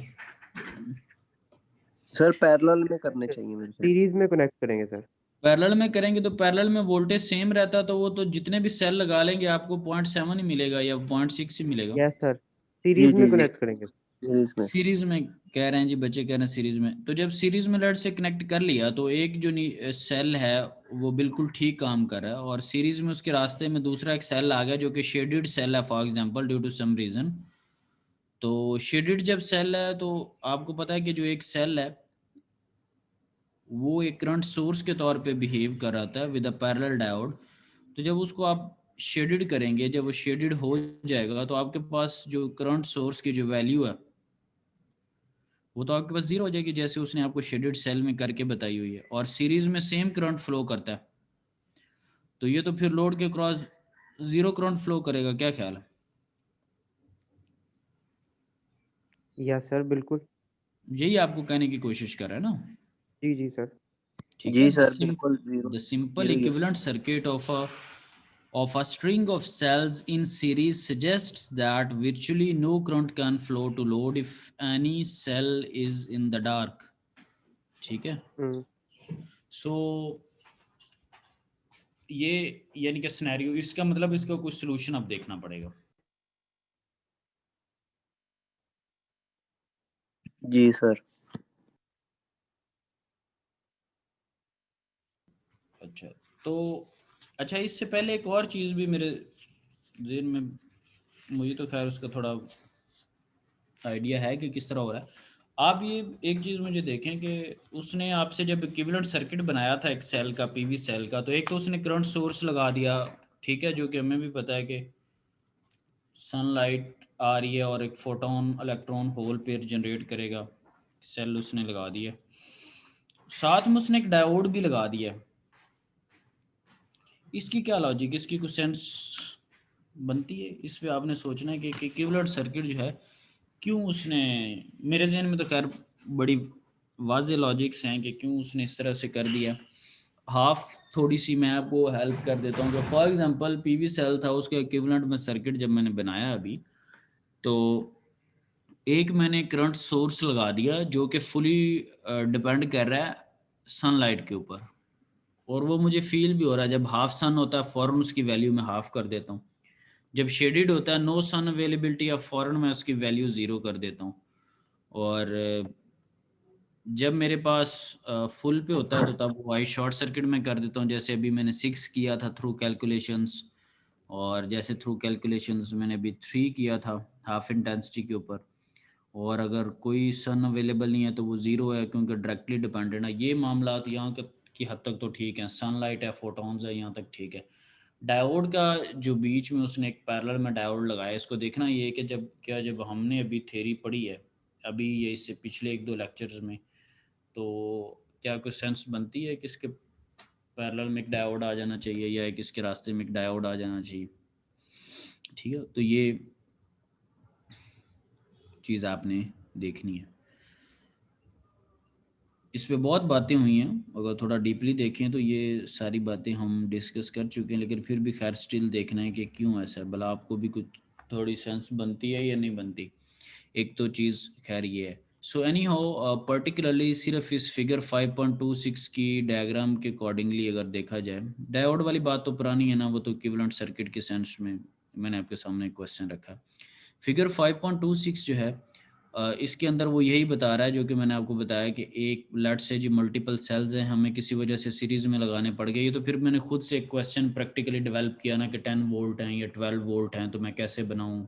E: सर पैरेलल में करने चाहिए मेरे से।
C: सीरीज में कनेक्ट करेंगे सर।
B: पैरेलल में करेंगे तो पैरेलल में वोल्टेज सेम रहता, तो वो तो जितने भी सेल लगा लेंगे आपको 0.7 ही मिलेगा या 0.6 ही मिलेगा।
C: यस सर,
E: जी
C: सीरीज
E: जी
C: में
E: जी,
C: कनेक्ट करेंगे।
E: सीरीज में।
B: सीरीज में कह रहे हैं जी, बच्चे कह रहे हैं सीरीज में। तो जब सीरीज में लेट से कनेक्ट कर लिया तो एक जो सेल है वो बिल्कुल ठीक काम कर रहा है, और सीरीज में उसके रास्ते में दूसरा एक सेल आ गया जो कि शेडेड सेल है for example due to some reason. तो शेडेड जब सेल है तो आपको पता है कि जो एक सेल है वो एक करंट सोर्स के तौर पे बिहेव कर रहा था विद अ पैरेलल डायोड। तो जब उसको आप शेडेड करेंगे, जब वो शेडेड हो जाएगा तो आपके पास जो करंट सोर्स की जो वैल्यू है वो तो आपके पास जीरो हो जाएगी, जैसे उसने आपको शेडेड सेल में करके बताई हुई है, और सीरीज में सेम करंट फ्लो करता है। तो ये तो फिर लोड के क्रॉस जीरो करंट फ्लो करेगा, क्या ख्याल है?
C: यस सर, बिल्कुल।
B: यही आपको कहने की कोशिश कर रहा है ना?
C: जी जी सर।
B: ठीक है।
E: जी सर बिल्कुल जीरो।
B: The simple
E: जीरो ही है।
B: equivalent circuit of a string of cells in series suggests that virtually no current can flow to load if any cell is in the dark. ठीक है। सो ये यानी कि सिनेरियो, इसका मतलब इसका कुछ सलूशन अब देखना पड़ेगा।
E: जी सर।
B: अच्छा, तो अच्छा, इससे पहले एक और चीज़ भी मेरे ज़हन में, मुझे तो खैर उसका थोड़ा आइडिया है कि किस तरह हो रहा है। आप ये एक चीज़ मुझे देखें कि उसने आपसे जब इक्विवेलेंट सर्किट बनाया था एक सेल का, पीवी सेल का, तो एक तो उसने करंट सोर्स लगा दिया, ठीक है, जो कि हमें भी पता है कि सनलाइट आ रही है और एक photon electron hole pair generate करेगा, सेल उसने लगा दिया। साथ में उसने एक डायोड भी लगा दिया। इसकी क्या लॉजिक, इसकी कुछ सेंस बनती है? इस पे आपने सोचना है कि इक्विवेलेंट सर्किट जो है क्यों उसने, मेरे जहन में तो खैर बड़ी वाज़ेह लॉजिक्स हैं कि क्यों उसने इस तरह से कर दिया। हाफ थोड़ी सी मैं आपको हेल्प कर देता हूँ कि फॉर एग्जांपल पीवी सेल था, उसके इक्विवेलेंट में सर्किट जब मैंने बनाया अभी, तो एक मैंने करंट सोर्स लगा दिया जो कि फुली डिपेंड कर रहा है सनलाइट के ऊपर, और वो मुझे फील भी हो रहा है। जब हाफ सन होता है फ़ौरन उसकी वैल्यू में हाफ कर देता हूँ, जब शेडेड होता है नो सन अवेलेबिलिटी या फ़ौरन मैं उसकी वैल्यू ज़ीरो कर देता हूँ, और जब मेरे पास फुल पे होता है तो तब वो आई शॉर्ट सर्किट में कर देता हूँ, जैसे अभी मैंने 6 किया था थ्रू कैलकुलेशंस, और जैसे थ्रू कैलकुलेशंस मैंने अभी 3 किया था हाफ इंटेंसिटी के ऊपर। और अगर कोई सन अवेलेबल नहीं है तो वो ज़ीरो है क्योंकि डायरेक्टली डिपेंडेंट है। ये मामला यहाँ की हद तक तो ठीक है, सनलाइट है, फोटॉन्स है, यहाँ तक ठीक है। डायोड का जो बीच में उसने एक पैरेलल में डायोड लगाया, इसको देखना ये है कि जब हमने अभी थ्योरी पढ़ी है अभी ये इससे पिछले 1-2 लेक्चर्स में, तो क्या कोई सेंस बनती है कि इसके पैरेलल में एक डायोड आ जाना चाहिए या एक इसके रास्ते में एक डायोड आ जाना चाहिए? ठीक है, तो ये चीज़ आपने देखनी है। इस पे बहुत बातें हुई हैं, अगर थोड़ा डीपली देखें तो ये सारी बातें हम डिस्कस कर चुके हैं, लेकिन फिर भी खैर स्टिल देखना है कि क्यों ऐसा है, भला आपको भी कुछ थोड़ी सेंस बनती है या नहीं बनती। एक तो चीज़ खैर ये है। सो एनी हाउ पर्टिकुलरली सिर्फ इस फिगर 5.26 की डायग्राम के अकॉर्डिंगली अगर देखा जाए, डायोड वाली बात तो पुरानी है ना, वो तो इक्विवेलेंट सर्किट के सेंस में मैंने आपके सामने एक क्वेश्चन रखा। फिगर 5.26 जो है इसके अंदर वो यही बता रहा है जो कि मैंने आपको बताया कि एक लेट से जी मल्टीपल सेल्स हैं, हमें किसी वजह से सीरीज़ में लगाने पड़ गए। ये तो फिर मैंने खुद से एक क्वेश्चन प्रैक्टिकली डेवलप किया ना कि 10 वोल्ट हैं या 12 वोल्ट हैं, तो मैं कैसे बनाऊं,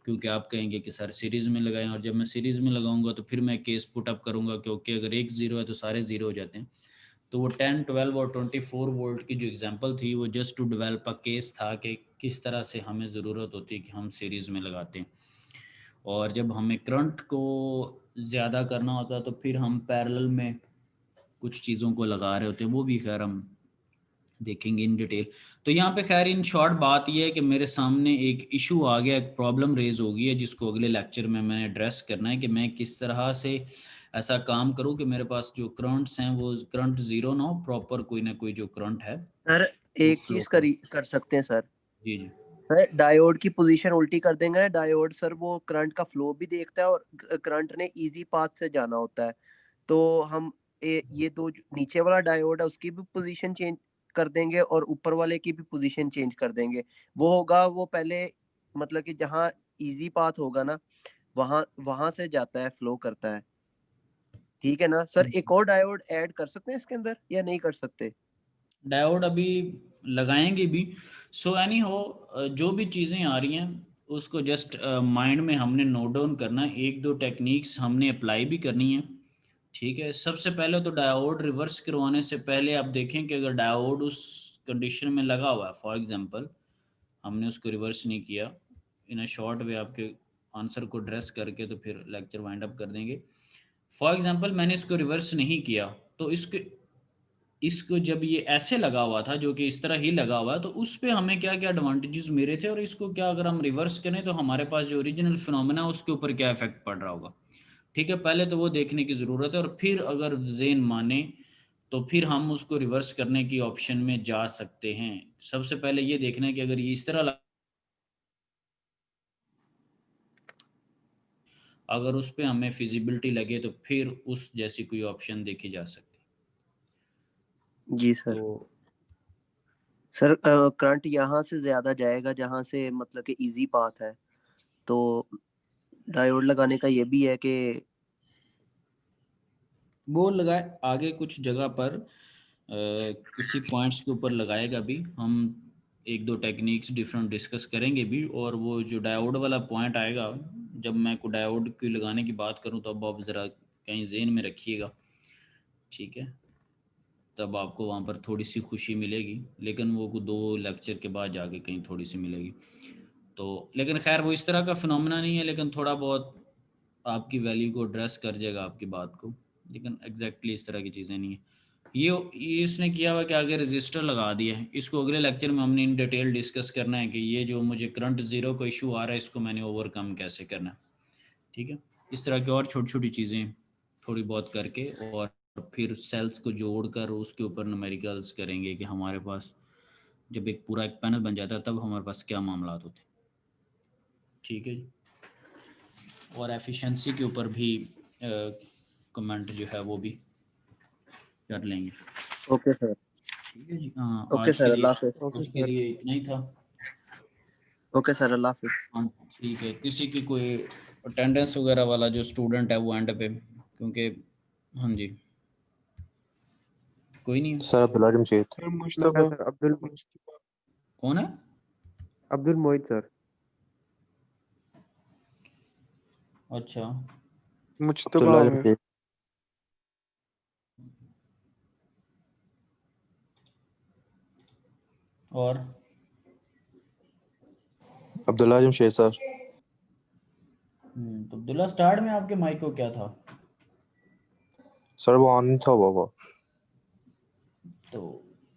B: क्योंकि आप कहेंगे कि सर सीरीज़ में लगाएं, और जब मैं सीरीज़ में लगाऊंगा तो फिर मैं केस पुट अप करूंगा क्योंकि अगर एक ज़ीरो है तो सारे ज़ीरो हो जाते हैं। तो वो 10, 12 और 24 वोल्ट की जो एग्जांपल थी वो just to develop a case था कि किस तरह से हमें ज़रूरत होती है कि हम सीरीज़ में लगाते हैं, और जब हमें करंट को ज़्यादा करना होता है तो फिर हम पैरेलल में कुछ चीज़ों को लगा रहे होते हैं, वो भी खैर हम देखेंगे इन डिटेल। तो यहाँ पे खैर इन शॉर्ट बात ये है कि मेरे सामने एक इशू आ गया, एक प्रॉब्लम रेज हो गई है जिसको अगले लेक्चर में मैंने एड्रेस करना है कि मैं किस तरह से ऐसा काम करूँ कि मेरे पास जो करंट्स हैं वो करंट ज़ीरो ना हो, प्रॉपर कोई ना कोई जो करंट है
E: सर
B: वो
E: एक
B: फ्लो
E: चीज
B: करे।
E: कर सकते हैं सर।
B: जी जी
E: सर डायोड की पोजीशन उल्टी कर देंगे। डायोड सर वो करंट का फ्लो भी देखता है और करंट ने इजी पाथ से जाना होता है। तो हम ये दो नीचे वाला डायोड है उसकी भी पोजीशन चेंज कर देंगे और ऊपर वाले की भी पोजीशन चेंज कर देंगे। वो होगा वो पहले मतलब कि जहाँ इजी पाथ होगा ना वहां वहां से जाता है, फ्लो करता है। ठीक है ना सर? एक और डायोड ऐड कर सकते हैं इसके अंदर या नहीं कर सकते?
B: डायोड अभी लगाएंगे भी। सो एनी हो, जो भी चीज़ें आ रही हैं उसको जस्ट माइंड में हमने नोट डाउन करना है, एक दो टेक्निक्स हमने अप्लाई भी करनी है। ठीक है, सबसे पहले तो डायोड रिवर्स करवाने से पहले आप देखें कि अगर डायोड उस कंडीशन में लगा हुआ है, फॉर एग्जांपल हमने उसको रिवर्स नहीं किया, इन अ शॉर्ट वे आपके आंसर को ड्रेस करके तो फिर लेक्चर वाइंड अप कर देंगे। फॉर एग्जांपल मैंने इसको रिवर्स नहीं किया, तो इसको जब ये ऐसे लगा हुआ था जो कि इस तरह ही लगा हुआ है, तो उस पे हमें क्या क्या एडवांटेजेस मिले थे, और इसको क्या अगर हम रिवर्स करें तो हमारे पास जो ओरिजिनल फिनोमेना है उसके ऊपर क्या इफेक्ट पड़ रहा होगा। ठीक है, पहले तो वो देखने की ज़रूरत है, और फिर अगर ज़ेन माने तो फिर हम उसको रिवर्स करने की ऑप्शन में जा सकते हैं। सबसे पहले ये देखना है कि अगर ये इस तरह अगर उस पर हमें फिजिबिलिटी लगे तो फिर उस जैसी कोई ऑप्शन देखी जा सकती है।
E: जी सर।
B: तो
E: सर करंट यहाँ से ज्यादा जाएगा जहाँ से मतलब कि इजी पाथ है, तो डायोड लगाने का ये भी है कि
B: वो लगाए आगे कुछ जगह पर किसी पॉइंट्स के ऊपर लगाएगा भी, हम एक दो टेक्निक्स डिफरेंट डिस्कस करेंगे भी, और वो जो डायोड वाला पॉइंट आएगा जब मैं को डायोड की लगाने की बात करूं तो अब आप ज़रा कहीं जेन में रखिएगा। ठीक है, तब आपको वहाँ पर थोड़ी सी खुशी मिलेगी, लेकिन वो को 2 लेक्चर के बाद जाके कहीं थोड़ी सी मिलेगी। तो लेकिन खैर वो इस तरह का फिनोमेना नहीं है, लेकिन थोड़ा बहुत आपकी वैल्यू को एड्रेस कर जाएगा आपकी बात को, लेकिन एग्जैक्टली इस तरह की चीज़ें नहीं है। ये इसने किया हुआ कि आगे रजिस्टर लगा दिया है, इसको अगले लेक्चर में हमने इन डिटेल डिस्कस करना है कि ये जो मुझे करंट ज़ीरो का इशू आ रहा है इसको मैंने ओवरकम कैसे करना है। ठीक है, इस तरह की और छोटी छोटी चीज़ें थोड़ी बहुत करके, और फिर सेल्स को जोड़कर उसके ऊपर न्यूमेरिकल्स करेंगे कि हमारे पास जब एक पूरा एक पैनल बन जाता है तब हमारे पास क्या मामला होते हैं। ठीक है जी, और एफिशिएंसी के ऊपर भी कमेंट जो है वो भी कर लेंगे।
E: Okay sir.
B: ठीक है जी, हाँ
E: ओके
B: आज के
E: सर,
B: लिए
E: अल्लाह हाफिज।
B: आज के लिए इतना ही था।
E: ओके सर, अल्लाह हाफिज।
B: हाँ ठीक है, किसी की कोई अटेंडेंस वगैरह वाला जो स्टूडेंट है वो एंड पे, क्योंकि हाँ जी कोई नहीं है।
H: Sir Abdullah Jamshed.
I: Sir Mushtaba.
J: Sir Abdul
B: कौन है?
J: अब्दुल मोहित सर।
B: अच्छा
I: मुश्तबा
H: अब्दुल्ला
I: आमिर।
H: जमशेद।
B: और
H: अब्दुल्ला जमशेद सर।
B: तो अब्दुल्ला स्टार्ट में आपके माइक को क्या था?
H: सर वो ऑन नहीं था वो।
B: तो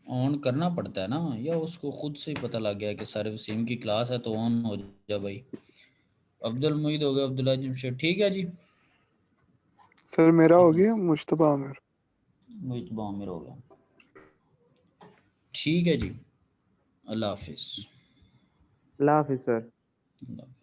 B: ऑन करना पड़ता है ना, या उसको खुद से ही पता लग गया कि सर वसीम की क्लास है तो ऑन हो जा भाई। अब्दुल मुईद हो गया, अब्दुल्ला जमशेद, ठीक है जी।
I: सर मेरा हो गया मुश्तबा आमिर।
B: मुईद आमिर हो गया, ठीक है जी। अल्लाह हाफिज।
J: अल्लाह हाफिज सर।
B: अल्लाह हाफिज।